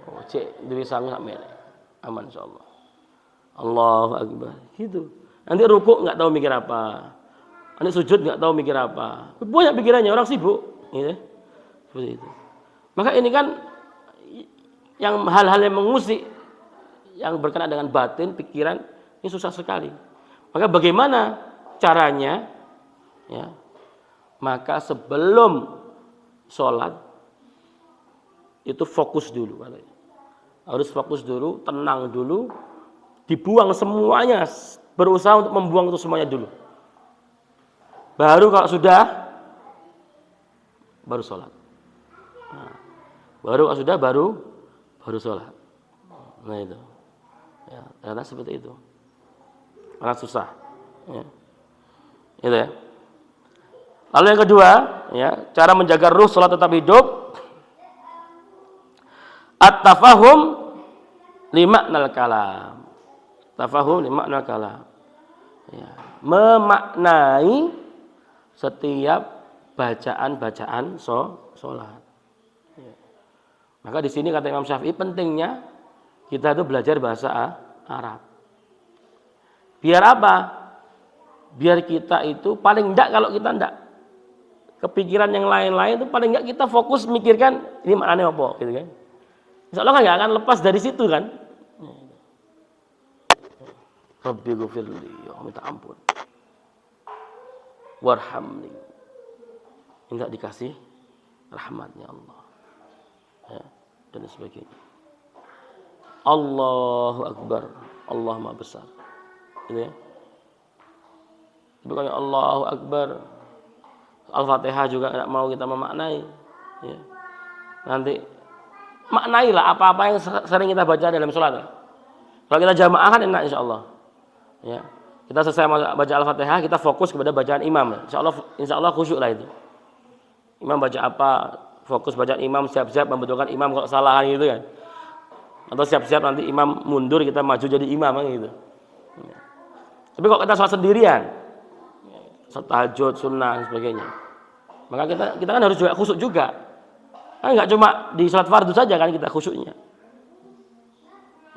oh cek duit sangu sak mene, aman insyaallah. Allahu Akbar, gitu. Nanti rukuk nggak tahu mikir apa. Anak sujud nggak tahu mikir apa, banyak pikirannya, orang sibuk, gitu. Seperti itu. Maka ini kan yang hal-hal yang mengusik, yang berkenaan dengan batin, pikiran, ini susah sekali. Maka bagaimana caranya? Ya, maka sebelum sholat itu fokus dulu, harus fokus dulu, tenang dulu, dibuang semuanya, berusaha untuk membuang itu semuanya dulu. Baru kalau sudah, baru sholat. Nah, baru kalau sudah, baru sholat. Nah itu, ya, ternyata seperti itu. Sangat susah. Ya. Itu ya. Lalu yang kedua, ya, cara menjaga ruh sholat tetap hidup. At-tafahum limaknal kalam. Tafahum limaknal kalam. Ya. Memaknai setiap bacaan sholat. Maka di sini kata Imam Syafi'i pentingnya kita itu belajar bahasa Arab. Biar apa? Biar kita itu paling enggak, kalau kita enggak kepikiran yang lain-lain itu paling enggak kita fokus mikirkan ini maknanya apa gitu kan. Insya Allah kan enggak akan lepas dari situ kan. Rabbi ghfirli, ya minta ampun. Warhamni, minta dikasih rahmatnya Allah. Ya, dan sebagainya. Allahu Akbar, Allah Maha Besar. Gitu ya. Tapi kalau Allahu Akbar, Al-Fatihah juga tidak mau kita memaknai. Ya. Nanti maknailah apa-apa yang sering kita baca dalam sholat. Kalau kita jamaah kan enak insya Allah. Ya. Kita selesai baca Al-Fatihah, kita fokus kepada bacaan imam. Insya Allah khusyuk lah itu. Imam baca apa, fokus bacaan imam, siap-siap membentukkan imam kalau salah gitu kan. Atau siap-siap nanti imam mundur, kita maju jadi imam kan gitu. Ya. Tapi kalau kita sholat sendirian, sholat tahajud, sunnah dan sebagainya, maka kita kan harus juga khusyuk juga. Kan nggak cuma di sholat fardu saja kan kita khusyuknya.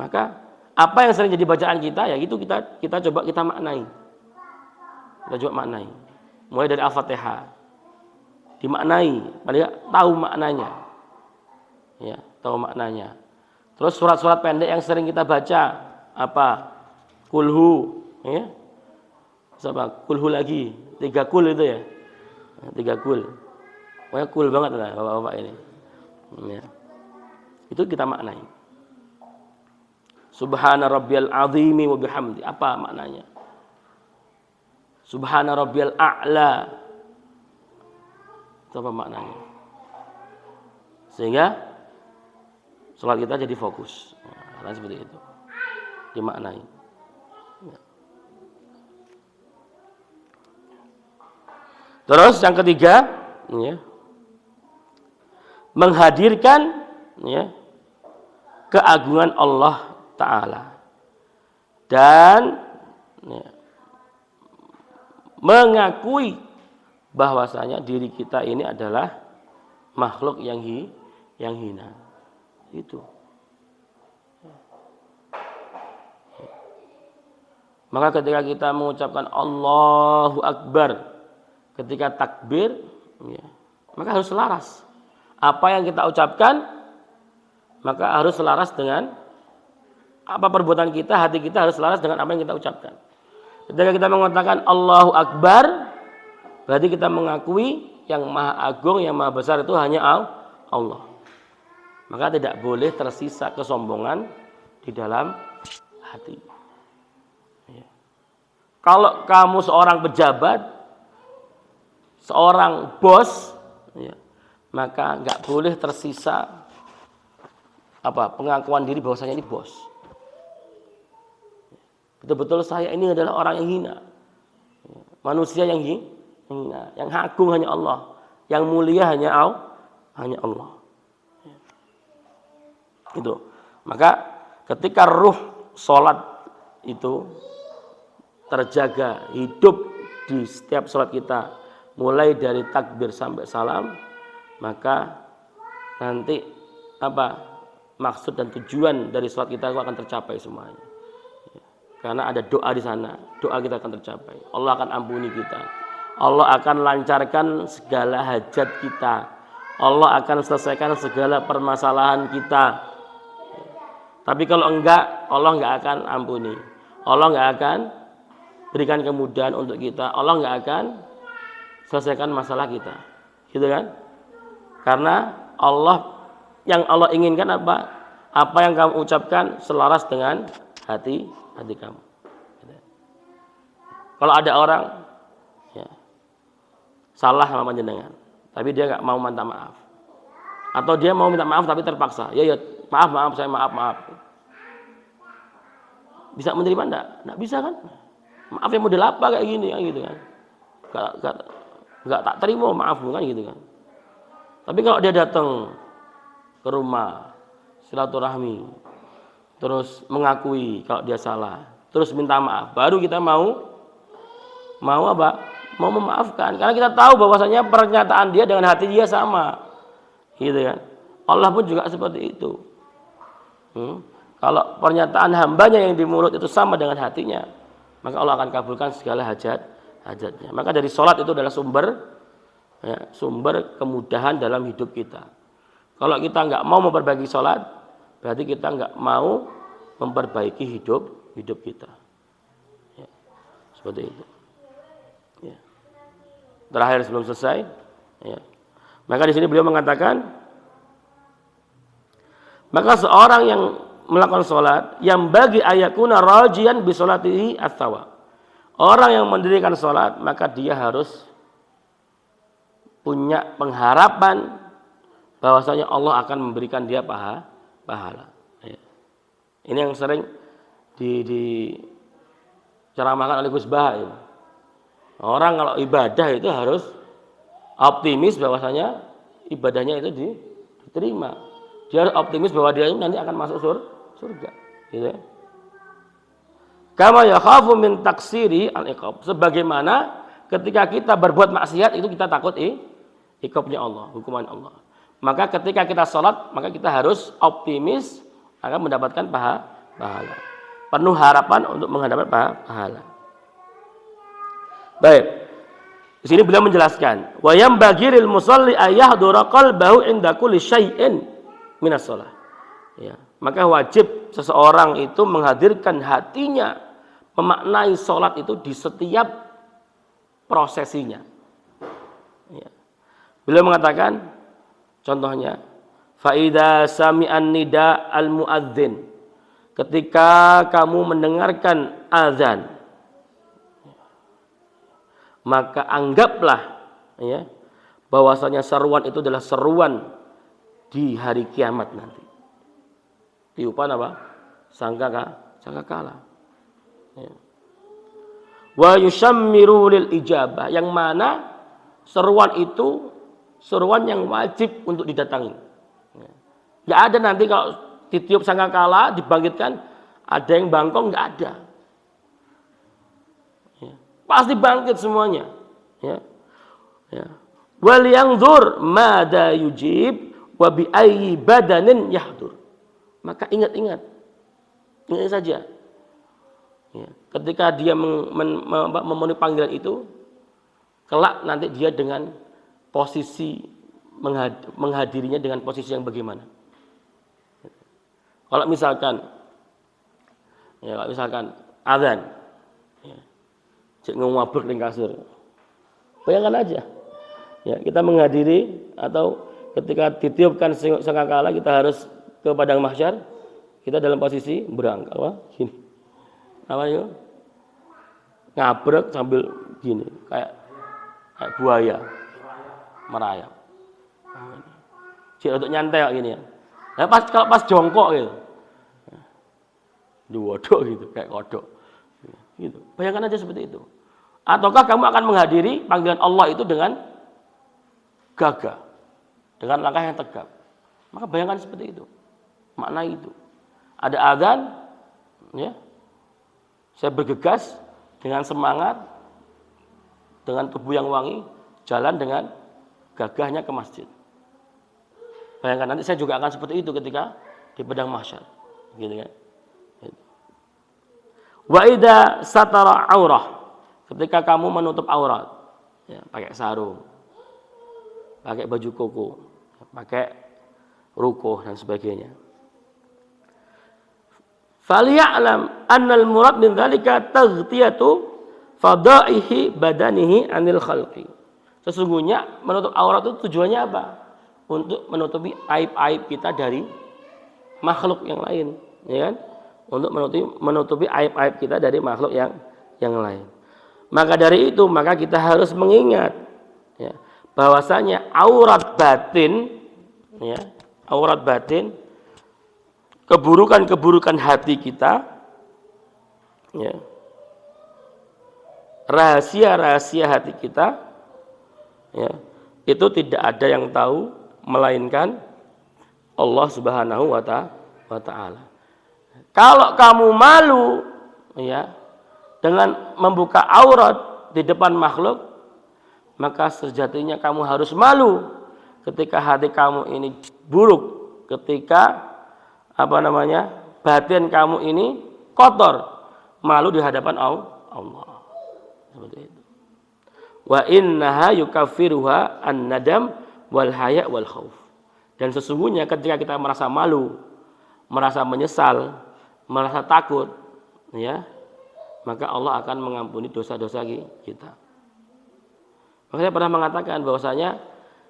Maka apa yang sering jadi bacaan kita ya itu kita coba kita maknai. Kita coba maknai. Mulai dari Al-Fatihah. Dimaknai, paling tahu maknanya. Ya, tahu maknanya. Terus surat-surat pendek yang sering kita baca apa? Kulhu, ya. Sama kulhu lagi, 3 kul itu ya. 3 kul. Pokoknya kul banget lah Bapak-bapak ini. Ya. Itu kita maknai. Subhana rabbiyal azimi wa bihamdi. Apa maknanya? Subhana rabbiyal a'la. Itu apa maknanya? Sehingga sholat kita jadi fokus. Nah, seperti itu. Dimaknai. Ya. Terus yang ketiga, ya, menghadirkan ya, keagungan Allah Ta'ala dan ya, mengakui bahwasanya diri kita ini adalah makhluk yang hina. Itu. Maka ketika kita mengucapkan Allahu Akbar, ketika takbir, ya, maka harus selaras. Apa yang kita ucapkan, maka harus selaras dengan apa perbuatan kita, hati kita harus selaras dengan apa yang kita ucapkan. Ketika kita mengatakan Allahu Akbar, berarti kita mengakui yang maha agung, yang maha besar itu hanya Allah. Maka tidak boleh tersisa kesombongan di dalam hati. Ya. Kalau kamu seorang pejabat, seorang bos, ya, maka nggak boleh tersisa pengakuan diri bahwasanya ini bos. Betul-betul saya ini adalah orang yang hina, manusia yang hina, yang agung hanya Allah, yang mulia hanya Allah. Itu. Maka ketika ruh sholat itu terjaga, hidup di setiap sholat kita, mulai dari takbir sampai salam, maka nanti maksud dan tujuan dari sholat kita akan tercapai semuanya. Karena ada doa di sana, doa kita akan tercapai. Allah akan ampuni kita. Allah akan lancarkan segala hajat kita. Allah akan selesaikan segala permasalahan kita. Tapi kalau enggak, Allah enggak akan ampuni. Allah enggak akan berikan kemudahan untuk kita. Allah enggak akan selesaikan masalah kita. Gitu kan? Karena yang Allah inginkan apa? Apa yang kamu ucapkan selaras dengan hati kamu. Kalau ada orang ya, salah sama panjenengan, tapi dia nggak mau minta maaf, atau dia mau minta maaf tapi terpaksa, ya maaf saya maaf, bisa menerima nggak bisa kan? Maaf yang model apa kayak gini kan gitu kan? Nggak tak terima maaf bukan gitu kan? Tapi kalau dia datang ke rumah silaturahmi, terus mengakui kalau dia salah, terus minta maaf, baru kita mau mau memaafkan, karena kita tahu bahwasanya pernyataan dia dengan hati dia sama, gitu kan. Allah pun juga seperti itu. Kalau pernyataan hambanya yang di mulut itu sama dengan hatinya, maka Allah akan kabulkan segala hajatnya. Maka dari sholat itu adalah sumber kemudahan dalam hidup kita. Kalau kita nggak mau memperbaiki sholat, berarti kita nggak mau memperbaiki hidup kita. Ya, seperti itu. Ya. Terakhir sebelum selesai, ya. Maka di sini beliau mengatakan, maka seorang yang melakukan sholat, yang bagi ayakuna rajian bi sholatihi ats-tsawab. Orang yang mendirikan sholat, maka dia harus punya pengharapan bahwasanya Allah akan memberikan dia pahala. Ya. Ini yang sering diceramahkan oleh Gus Bah. Ya. Orang kalau ibadah itu harus optimis bahwasanya ibadahnya itu diterima. Dia harus optimis bahwa dia itu nanti akan masuk surga. Gitu ya. Kama yakhafu min taksiri al-iqab. Sebagaimana ketika kita berbuat maksiat itu kita takut iqabnya Allah, hukuman Allah. Maka ketika kita sholat, maka kita harus optimis akan mendapatkan pahala. Penuh harapan untuk mendapatkan pahala. Baik. Di sini beliau menjelaskan, wa yambaghi lil musalli ayahdura qalbahu inda kulli syai'in minas shalah. Ya, maka wajib seseorang itu menghadirkan hatinya, memaknai sholat itu di setiap prosesinya. Ya. Beliau mengatakan, contohnya, faida sami'an nida al muadzin, ketika kamu mendengarkan azan, maka anggaplah ya bahwasanya seruan itu adalah seruan di hari kiamat nanti. Tiupan apa? Sangkakala. Ya. Wa yusammiru lil ijabah, yang mana seruan itu seruan yang wajib untuk didatangi. Enggak ada nanti kalau ditiup sangkakala dibangkitkan ada yang bangkong, enggak ada. Ya. Pasti bangkit semuanya. Ya. Ya. Wal yanzur madza yujib wa bi ayyi badanin yahdur. Maka ingat saja. Ya. Ketika dia memenuhi panggilan itu, kelak nanti dia dengan posisi menghadirinya dengan posisi yang bagaimana? Kalau misalkan azan, ya, cek ngomabek ning kasur. Bayangkan aja, ya kita menghadiri atau ketika ditiupkan sangkakala kita harus ke padang mahsyar, kita dalam posisi berangkat, gini, apa itu? Ngabrek sambil gini, kayak buaya merayap. Cik untuk nyantai kayak gini ya. Nah, kalau pas jongkok gitu. Diwodok gitu, kayak kodok. Gitu. Bayangkan aja seperti itu. Ataukah kamu akan menghadiri panggilan Allah itu dengan gagah, dengan langkah yang tegap. Maka bayangkan seperti itu. Makna itu. Ada azan, ya. Saya bergegas dengan semangat, dengan tubuh yang wangi, jalan dengan gagahnya ke masjid. Bayangkan nanti saya juga akan seperti itu ketika di padang mahsyar, gitu kan? Wa idza satara aurah, ketika kamu menutup aurat, ya, pakai sarung, pakai baju koko, pakai ruko dan sebagainya. Falyalam annal murad min dzalika taghtiyatu fadaihi badanihi anil khalqi. Sesungguhnya menutup aurat itu tujuannya apa? Untuk menutupi aib-aib kita dari makhluk yang lain, ya kan? Untuk menutupi aib-aib kita dari makhluk yang lain. Maka dari itu, maka kita harus mengingat, ya, bahwasanya aurat batin, ya, aurat batin, keburukan-keburukan hati kita, ya, rahasia-rahasia hati kita, ya, itu tidak ada yang tahu melainkan Allah Subhanahu wa ta'ala. Kalau kamu malu, ya, dengan membuka aurat di depan makhluk, maka sejatinya kamu harus malu ketika hati kamu ini buruk, ketika batin kamu ini kotor, malu di hadapan Allah. Seperti itu. Wa innaha yukaffiruha an-nadam wal haya wal khauf. Dan sesungguhnya ketika kita merasa malu, merasa menyesal, merasa takut, ya, maka Allah akan mengampuni dosa-dosa kita. Maka saya pernah mengatakan bahwasanya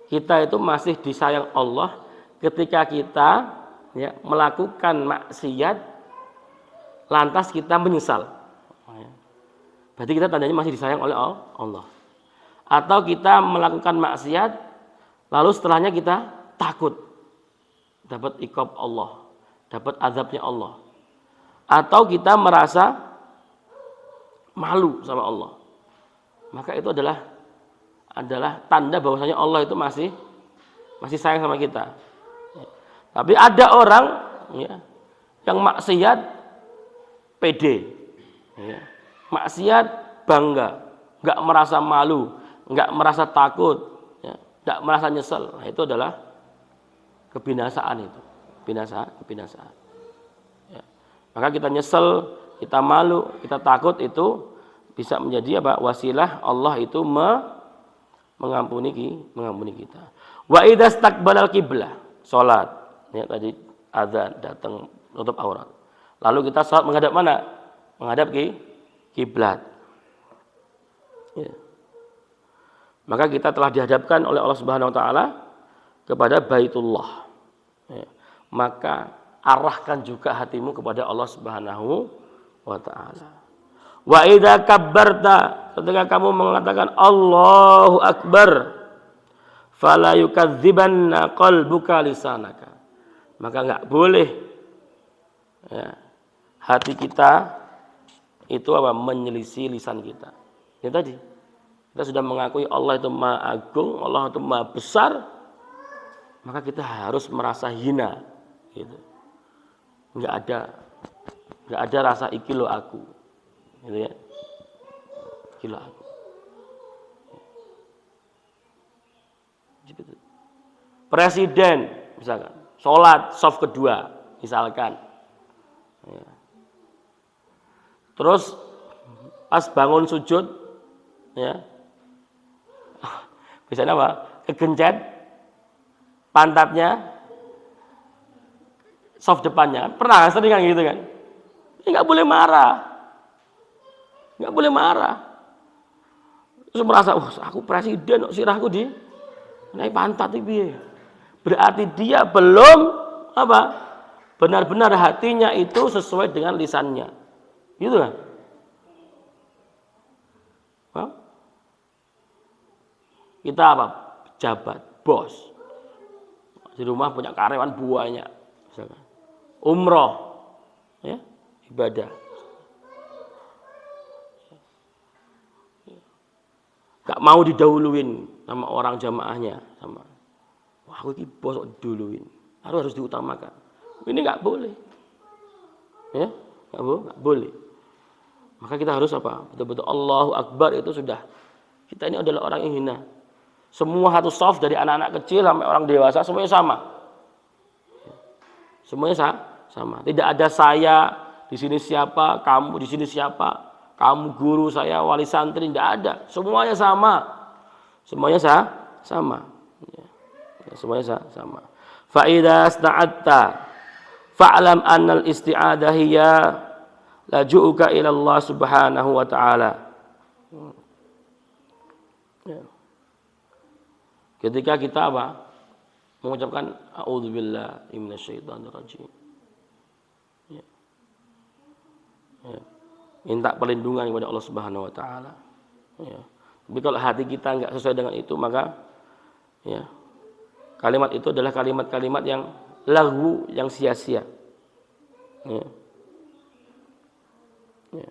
kita itu masih disayang Allah ketika kita melakukan maksiat lantas kita menyesal. Berarti kita tandanya masih disayang oleh Allah. Atau kita melakukan maksiat lalu setelahnya kita takut dapat iqab Allah, dapat azabnya Allah. Atau kita merasa malu sama Allah. Maka itu adalah tanda bahwasanya Allah itu masih sayang sama kita. Tapi ada orang yang maksiat pede, maksiat bangga, nggak merasa malu, nggak merasa takut, nggak merasa nyesel. Nah, itu adalah kebinasaan itu, kebinasaan. Maka kita nyesel, kita malu, kita takut itu bisa menjadi wasilah Allah itu mengampuni kita. Wa idza istaqbalal qiblah, salat, tadi azan datang nutup aurat. Lalu kita salat menghadap mana? Menghadap kiblat. Maka kita telah dihadapkan oleh Allah Subhanahu wa taala kepada Baitullah. Maka arahkan juga hatimu kepada Allah Subhanahu wa taala. Wa idza kabbarta, ketika kamu mengatakan Allahu Akbar, fala yukadzibanna qalbuka lisanaka. Maka enggak boleh hati kita itu menyelisih lisan kita. Ini tadi kita sudah mengakui Allah itu Maha Agung, Allah itu Maha Besar, maka kita harus merasa hina gitu. Enggak ada rasa iki lo aku. Gitu ya. Gila aku. Presiden misalkan, sholat shaf kedua misalkan. Ya. Terus pas bangun sujud, ya, biasanya apa? Kegencet pantatnya, shaf depannya. Pernah sering kan gitu kan? Ini nggak boleh marah. Nggak boleh marah. Terus merasa, aku presiden, sirahku di naik pantat itu. Berarti dia belum benar-benar hatinya itu sesuai dengan lisannya. Gitu kan? Kita pejabat, bos. Di rumah punya karyawan banyak. Umroh, ya, ibadah. Gak mau didahuluin sama orang jamaahnya, sama aku ini bos duluin, harus diutamakan. Ini nggak boleh, ya, nggak boleh. Maka kita harus betul-betul Allahu Akbar itu sudah. Kita ini adalah orang yang hina. Semua satu shaf dari anak-anak kecil sampai orang dewasa semuanya sama. Semuanya sama. Tidak ada saya di sini siapa, kamu di sini siapa. Kamu guru saya, wali santri, tidak ada. Semuanya sama. Semuanya sama. Ya, semuanya sama. Fa idza sta'atta fa'lam anna al-isti'adah hiya laju'uka ila Allah Subhanahu wa ta'ala. Ya. Ketika kita mengucapkan a'udzubillahi minasyaitonir rajim. Ya. Ya. Minta perlindungan kepada Allah Subhanahu wa taala. Ya. Tapi kalau hati kita enggak sesuai dengan itu, maka ya, kalimat itu adalah kalimat-kalimat yang laghu, yang sia-sia. Ya. Ya.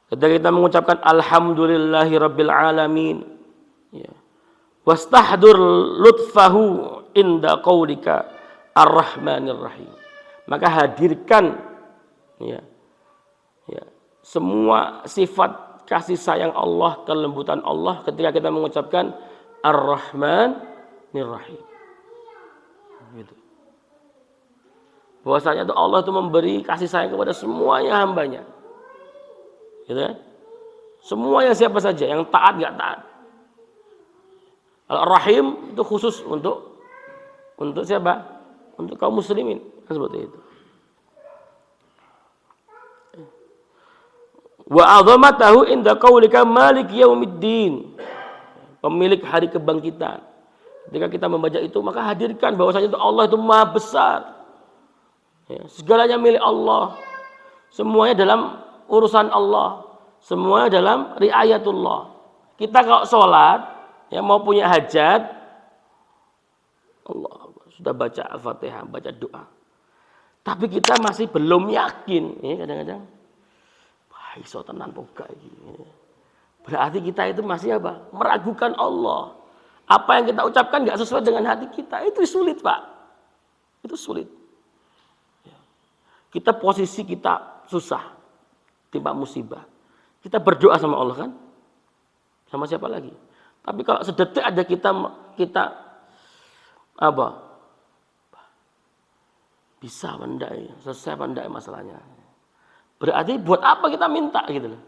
Ketika kita mengucapkan alhamdulillahi rabbil alamin, ya, wastahdur lutfahu inda qaulika ar-rahmanir rahim, maka hadirkan ya semua sifat kasih sayang Allah, kelembutan Allah ketika kita mengucapkan Ar-Rahmanir Rahim. Gitu. Bahwasanya itu Allah itu memberi kasih sayang kepada semuanya hambanya. Gitu kan? Semuanya siapa saja, yang taat enggak taat. Al-Rahim itu khusus untuk siapa? Untuk kaum muslimin. Seperti itu. Wa 'azamatahu inda qaulika malik yaumiddin. Pemilik hari kebangkitan. Ketika kita membaca itu maka hadirkan bahwasanya itu Allah itu Maha besar. Ya, segalanya milik Allah. Semuanya dalam urusan Allah. Semuanya dalam riayatullah. Kita kalau sholat, ya mau punya hajat, Allah sudah baca Al-Fatihah, baca doa. Tapi kita masih belum yakin, ya kadang-kadang. Iso tenan poga iki. Berarti kita itu masih apa? Meragukan Allah. Apa yang kita ucapkan enggak sesuai dengan hati kita. Itu sulit, Pak. Itu sulit. Kita posisi kita susah. Timpa musibah. Kita berdoa sama Allah kan? Sama siapa lagi? Tapi kalau sedetik aja kita apa? Bisa mendai, selesai mendai masalahnya. Berarti buat apa kita minta gitu loh.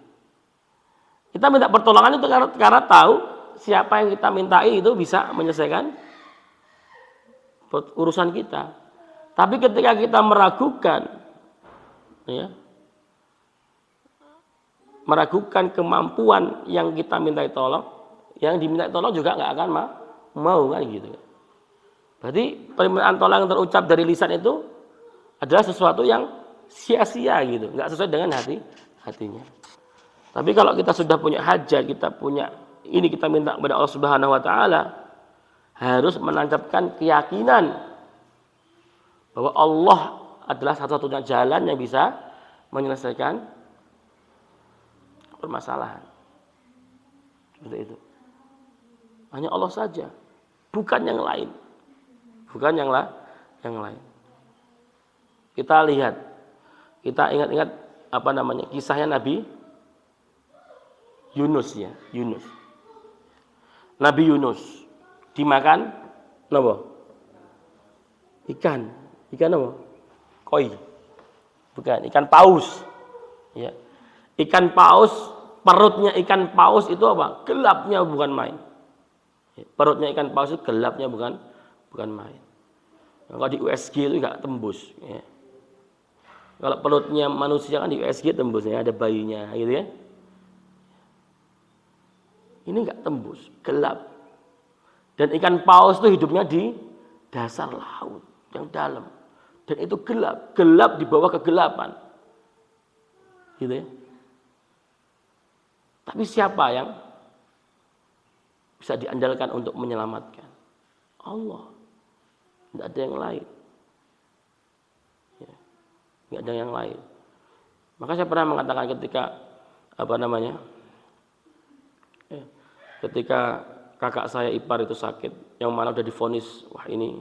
Kita minta pertolongan itu karena tahu siapa yang kita mintai itu bisa menyelesaikan urusan kita. Tapi ketika kita meragukan, ya, meragukan kemampuan yang kita mintai tolong, yang diminta tolong juga nggak akan mau kan gitu. Berarti permintaan tolong yang terucap dari lisan itu adalah sesuatu yang sia-sia gitu, nggak sesuai dengan hatinya. Tapi kalau kita sudah punya hajat, kita minta kepada Allah Subhanahu wa taala, harus menancapkan keyakinan bahwa Allah adalah satu-satunya jalan yang bisa menyelesaikan permasalahan. Seperti itu. Hanya Allah saja, bukan yang lain. Bukan yang lain. Kita lihat, kita ingat-ingat kisahnya Nabi Yunus ya, Yunus. Nabi Yunus dimakan apa? Ikan apa? Koi. Bukan, ikan paus. Ya. Ikan paus, perutnya ikan paus itu apa? Gelapnya bukan main. Ya, perutnya ikan paus itu gelapnya bukan main. Kalau di USG itu enggak tembus, ya. Kalau perutnya manusia kan di USG tembus ya, ada bayinya gitu ya. Ini enggak tembus, gelap. Dan ikan paus itu hidupnya di dasar laut yang dalam. Dan itu gelap di bawah kegelapan. Gitu ya. Tapi siapa yang bisa diandalkan untuk menyelamatkan? Allah. Tidak ada yang lain. Nggak ada yang lain. Maka saya pernah mengatakan ketika kakak saya ipar itu sakit, yang mana udah divonis, wah ini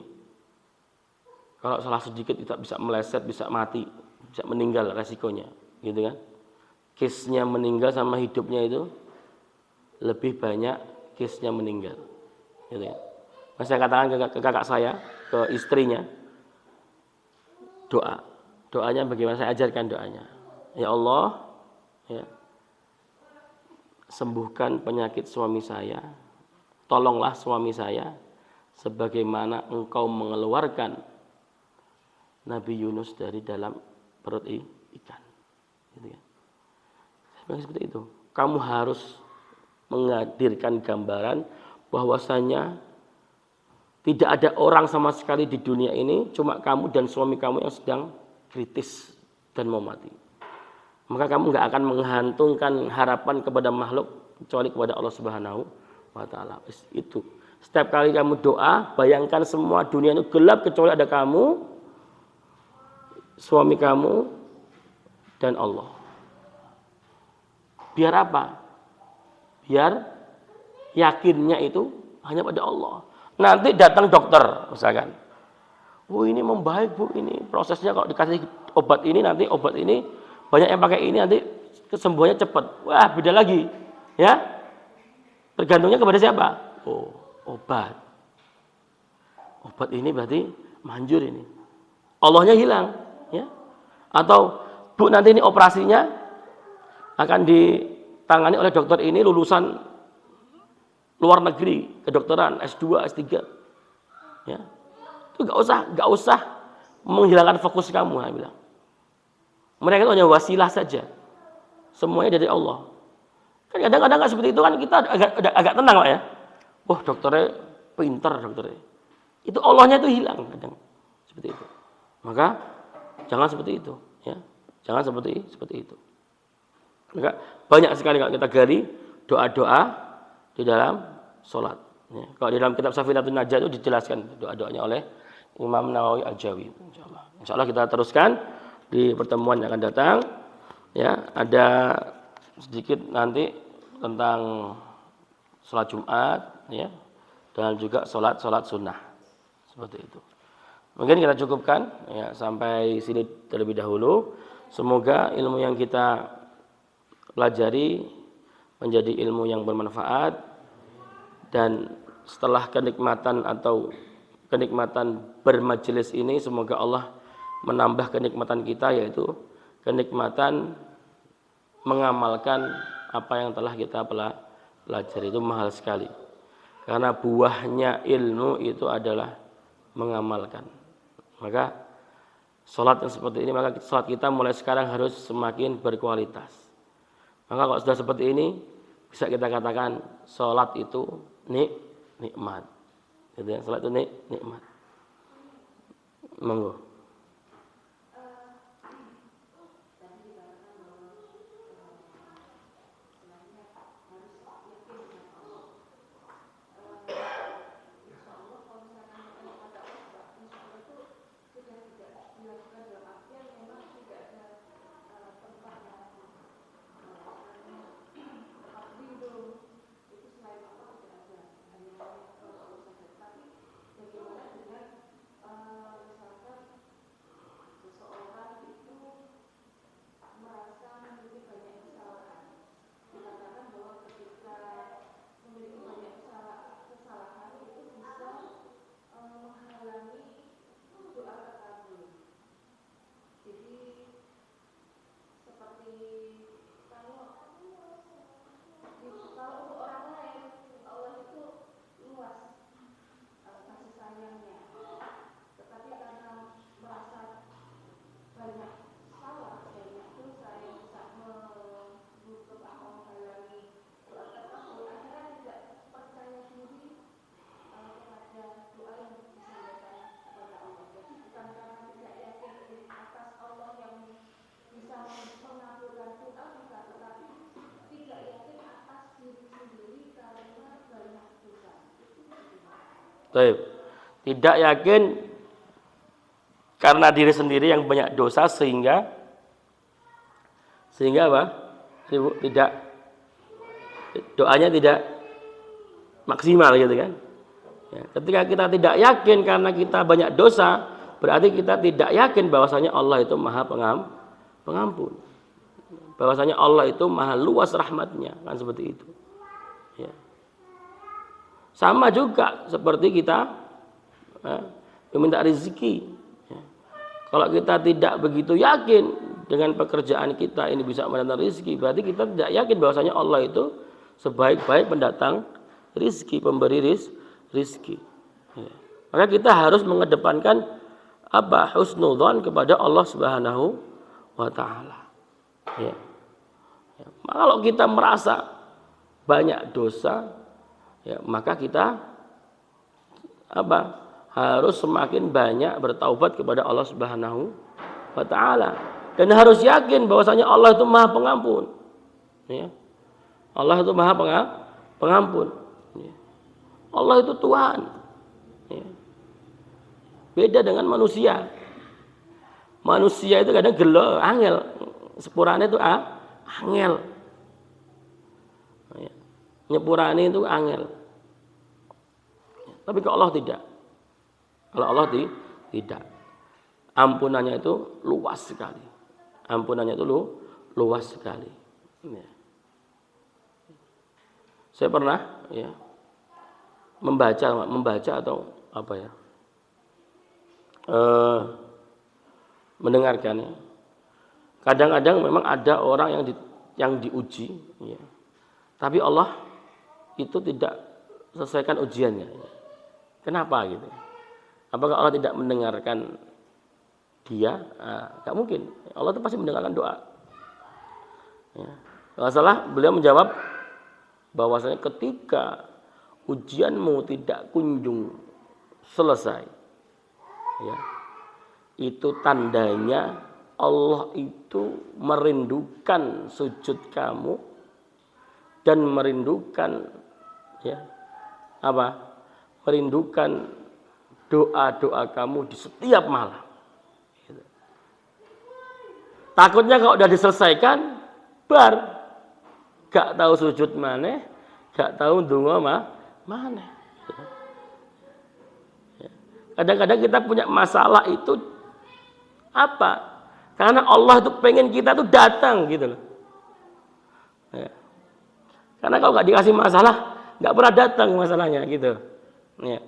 kalau salah sedikit tidak bisa meleset, bisa mati, bisa meninggal resikonya, gitu kan? Case-nya meninggal sama hidupnya itu lebih banyak case-nya meninggal, gitu ya. Nah, saya katakan ke kakak saya, ke istrinya, doanya bagaimana, saya ajarkan doanya. Ya Allah, ya, sembuhkan penyakit suami saya. Tolonglah suami saya sebagaimana Engkau mengeluarkan Nabi Yunus dari dalam perut ikan. Gitu ya. Saya bilang seperti itu. Kamu harus menghadirkan gambaran bahwasanya tidak ada orang sama sekali di dunia ini, cuma kamu dan suami kamu yang sedang kritis dan mau mati. Maka kamu nggak akan menghantungkan harapan kepada makhluk kecuali kepada Allah Subhanahu wa taala. Itu. Setiap kali kamu doa, bayangkan semua dunia itu gelap kecuali ada kamu, suami kamu, dan Allah. Biar apa? Biar yakinnya itu hanya pada Allah. Nanti datang dokter misalkan. Oh ini membaik Bu, ini prosesnya kalau dikasih obat ini nanti obat ini banyak yang pakai ini nanti kesembuhannya cepat. Wah, beda lagi. Ya. Tergantungnya kepada siapa? Oh, obat. Obat ini berarti manjur ini. Allahnya hilang, ya. Atau Bu, nanti ini operasinya akan ditangani oleh dokter ini lulusan luar negeri, kedokteran S2, S3. Ya. Itu enggak usah menghilangkan fokus kamu, saya bilang. Mereka itu hanya wasilah saja. Semuanya dari Allah. Kan kadang-kadang nggak seperti itu kan kita agak tenang, Pak ya. Wah, dokternya pintar dokternya. Itu Allahnya itu hilang kadang. Seperti itu. Maka jangan seperti itu, ya. Jangan seperti itu. Maka banyak sekali kalau kita gali doa-doa di dalam sholat. Ya. Kalau di dalam kitab Safinatun Najah itu dijelaskan doa-doanya oleh Imam Nawawi Al-Jawi. Insyaallah kita teruskan di pertemuan yang akan datang. Ya, ada sedikit nanti tentang sholat Jumat, ya, dan juga sholat sunnah seperti itu. Mungkin kita cukupkan ya sampai sini terlebih dahulu. Semoga ilmu yang kita pelajari menjadi ilmu yang bermanfaat, dan setelah kenikmatan bermajelis ini, semoga Allah menambah kenikmatan kita, yaitu kenikmatan mengamalkan apa yang telah kita pelajari. Itu mahal sekali, karena buahnya ilmu itu adalah mengamalkan. Maka sholat yang seperti ini, maka sholat kita mulai sekarang harus semakin berkualitas. Maka kalau sudah seperti ini, bisa kita katakan sholat itu nikmat. Gitu ya, sholat itu nikmat. Monggo. Baik. Tidak yakin karena diri sendiri yang banyak dosa sehingga apa? Tidak, doanya tidak maksimal gitu kan. Ya, ketika kita tidak yakin karena kita banyak dosa, berarti kita tidak yakin bahwasanya Allah itu Maha Pengampun. Bahwasanya Allah itu Maha luas rahmatnya, kan seperti itu. Ya. Sama juga seperti kita meminta rezeki. Ya. Kalau kita tidak begitu yakin dengan pekerjaan kita ini bisa mendatangkan rezeki, berarti kita tidak yakin bahwasanya Allah itu sebaik-baik pendatang rezeki, pemberi rezeki. Ya. Maka kita harus mengedepankan apa? Husnudzon kepada Allah Subhanahu wa taala. Ya. Ya. Kalau kita merasa banyak dosa, ya, maka kita apa? Harus semakin banyak bertaubat kepada Allah Subhanahu wa taala, dan harus yakin bahwasanya Allah itu Maha Pengampun. Ya. Allah itu Maha Pengampun. Ya. Allah itu Tuhan. Ya. Beda dengan manusia. Manusia itu kadang gelo, angel. Sepurane itu angel. Ya. Nyepurane itu angel. Tapi kalau Allah tidak. Kalau Allah tidak. Ampunannya itu luas sekali. Ampunannya itu luas sekali. Ya. Saya pernah ya membaca atau apa ya, mendengarkan ya. Kadang-kadang memang ada orang yang diuji ya. Tapi Allah itu tidak selesaikan ujiannya. Kenapa gitu? Apakah Allah tidak mendengarkan dia? Nggak mungkin. Allah itu pasti mendengarkan doa. Ya. Kalau salah, beliau menjawab bahwasanya ketika ujianmu tidak kunjung selesai, ya, itu tandanya Allah itu merindukan sujud kamu dan merindukan ya apa? Merindukan doa-doa kamu di setiap malam. Gitu. Takutnya kalau udah diselesaikan, gak tahu sujud mana, gak tahu donga mana. Gitu. Kadang-kadang kita punya masalah itu apa? Karena Allah itu pengen kita tuh datang gitu loh. Ya. Karena kalau nggak dikasih masalah, nggak pernah datang masalahnya gitu. Ya.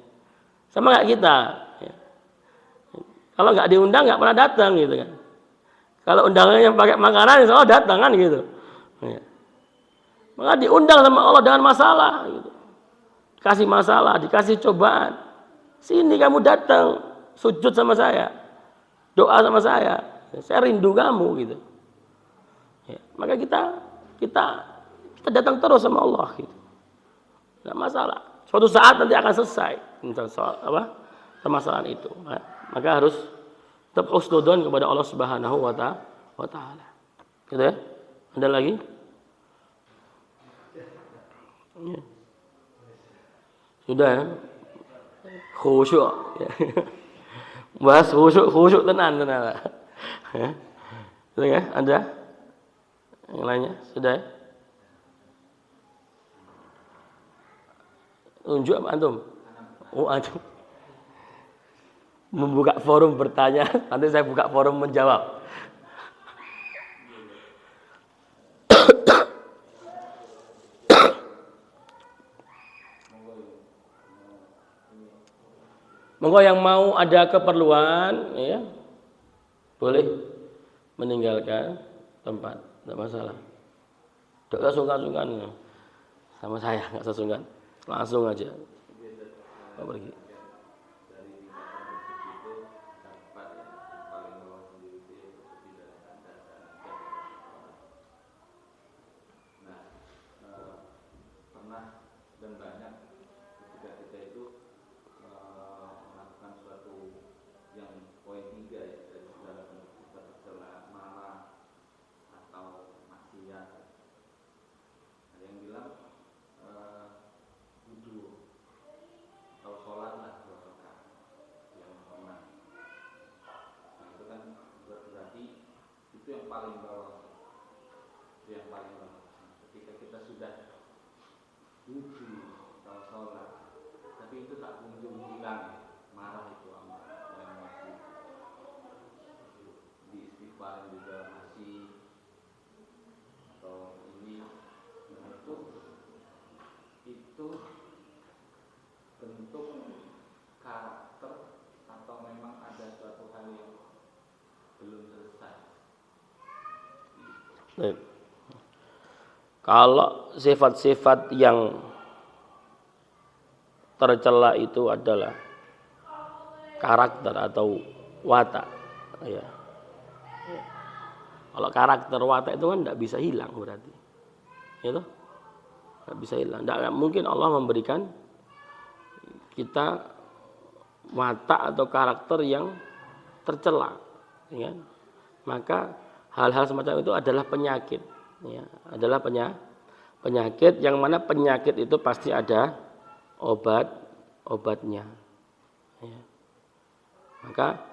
Sama kayak kita. Ya. Kalau nggak diundang nggak pernah datang gitu kan. Kalau undangannya pakai makanan, insya Allah datang kan gitu. Ya. Maka diundang sama Allah dengan masalah gitu. Kasih masalah, dikasih cobaan. Sini kamu datang, sujud sama saya, doa sama saya rindu kamu gitu. Ya, maka kita datang terus sama Allah gitu. Nggak masalah. Suatu saat nanti akan selesai soal apa permasalahan itu. Maka harus tetap husnudzon kepada Allah Subhanahu wa taala. Gitu ya. Ada lagi? Ya. Sudah ya. Khusyuk. Ya. Bahas khusyuk tenan. Ya. Sudah ya? Ada? Yang lainnya? Sudah ya? Tunjuk apa antum? Oh antum. Membuka forum bertanya, nanti saya buka forum menjawab. Monggo yang mau ada keperluan ya, boleh meninggalkan tempat, tidak masalah. Tidak sungkan-sungkan sama saya, nggak sesungkan, langsung aja. Nggak pergi. Dan banyak ketika kita itu melakukan suatu yang poin 3 ya, dari segala bentuk sifat tercela, marah atau maksiat. Ada yang bilang wudhu atau sholat lah 2 rakaat yang pernah. Nah itu kan berarti itu yang paling bawah, itu yang paling bawah. Nah, ketika kita sudah wudhu atau sholat, tapi itu tak kunjung hilang, marah itu yang masih di istighfar juga masih, atau ini itu bentuk karakter atau memang ada suatu hal yang belum selesai. Baik. Kalau sifat-sifat yang tercela itu adalah karakter atau watak, ya. Kalau karakter watak itu kan tidak bisa hilang berarti, ya toh? Tidak bisa hilang. Tidak mungkin Allah memberikan kita watak atau karakter yang tercela, ya. Maka hal-hal semacam itu adalah penyakit. Ya, adalah penyakit yang mana penyakit itu pasti ada obatnya. Ya. Maka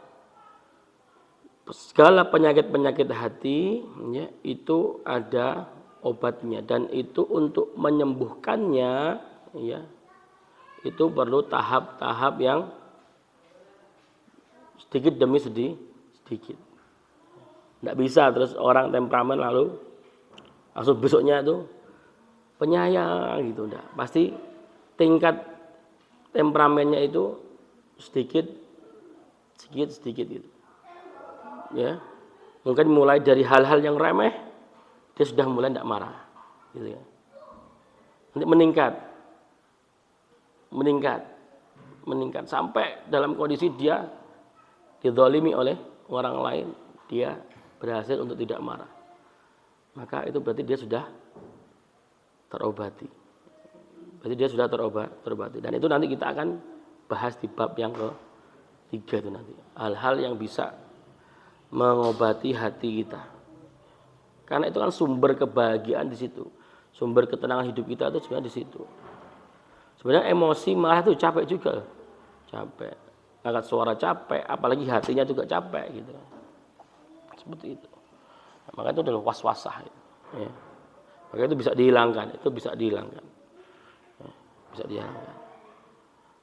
segala penyakit hati ya, itu ada obatnya, dan itu untuk menyembuhkannya ya, itu perlu tahap-tahap yang sedikit demi sedikit. Tidak bisa terus orang temperamen lalu langsung besoknya itu penyayang gitu, enggak. Pasti tingkat temperamennya itu sedikit gitu. Ya. Mungkin mulai dari hal-hal yang remeh dia sudah mulai enggak marah gitu ya. Nanti meningkat sampai dalam kondisi dia dizalimi oleh orang lain, dia berhasil untuk tidak marah. Maka itu berarti dia sudah terobati. Dan itu nanti kita akan bahas di bab yang ketiga itu nanti. Hal-hal yang bisa mengobati hati kita. Karena itu kan sumber kebahagiaan di situ. Sumber ketenangan hidup kita itu sebenarnya di situ. Sebenarnya emosi marah itu capek juga. Capek. Angkat suara capek, apalagi hatinya juga capek gitu. Seperti itu. Nah, maka itu adalah was-wasah gitu. Ya. Maka itu bisa dihilangkan, Ya, bisa dihilangkan.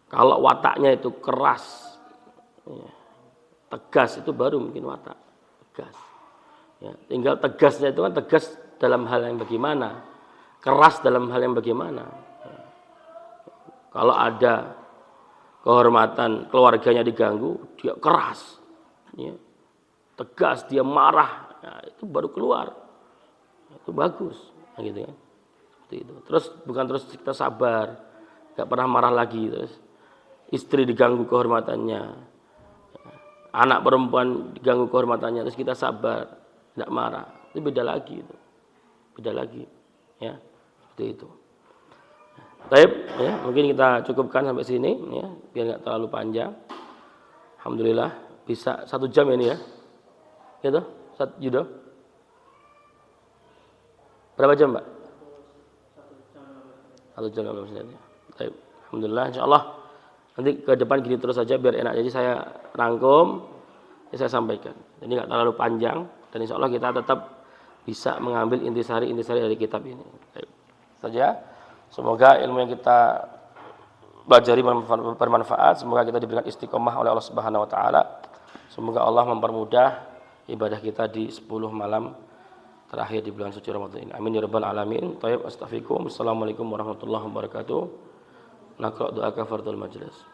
Kalau wataknya itu keras, ya, tegas itu baru mungkin watak tegas. Ya, tinggal tegasnya itu kan tegas dalam hal yang bagaimana, keras dalam hal yang bagaimana. Ya. Kalau ada kehormatan keluarganya diganggu, dia keras, ya, tegas, dia marah, nah, itu baru keluar, itu bagus, nah, gitu kan, seperti itu. Terus bukan terus kita sabar, nggak pernah marah lagi, terus istri diganggu kehormatannya, anak perempuan diganggu kehormatannya, terus kita sabar, nggak marah, itu beda lagi, ya, seperti itu. Baik, ya, mungkin kita cukupkan sampai sini, ya, biar nggak terlalu panjang. Alhamdulillah bisa 1 jam ini ya, gitu, Judo. Berapa jam, Mbak? 1 jam 15 menit. Ya. Baik, alhamdulillah, insyaallah nanti ke depan gini terus saja biar enak. Jadi saya rangkum, saya sampaikan. Jadi nggak terlalu panjang dan insyaallah kita tetap bisa mengambil intisari dari kitab ini. Baik, saja. Semoga ilmu yang kita pelajari bermanfaat. Semoga kita diberikan istiqomah oleh Allah Subhanahu wa taala. Semoga Allah mempermudah ibadah kita di 10 malam terakhir di bulan suci Ramadan ini. Amin ya rabbal alamin. Thayyib, astaghfirukum. Assalamualaikum warahmatullahi wabarakatuh. Naqra doa kafaratul majlis.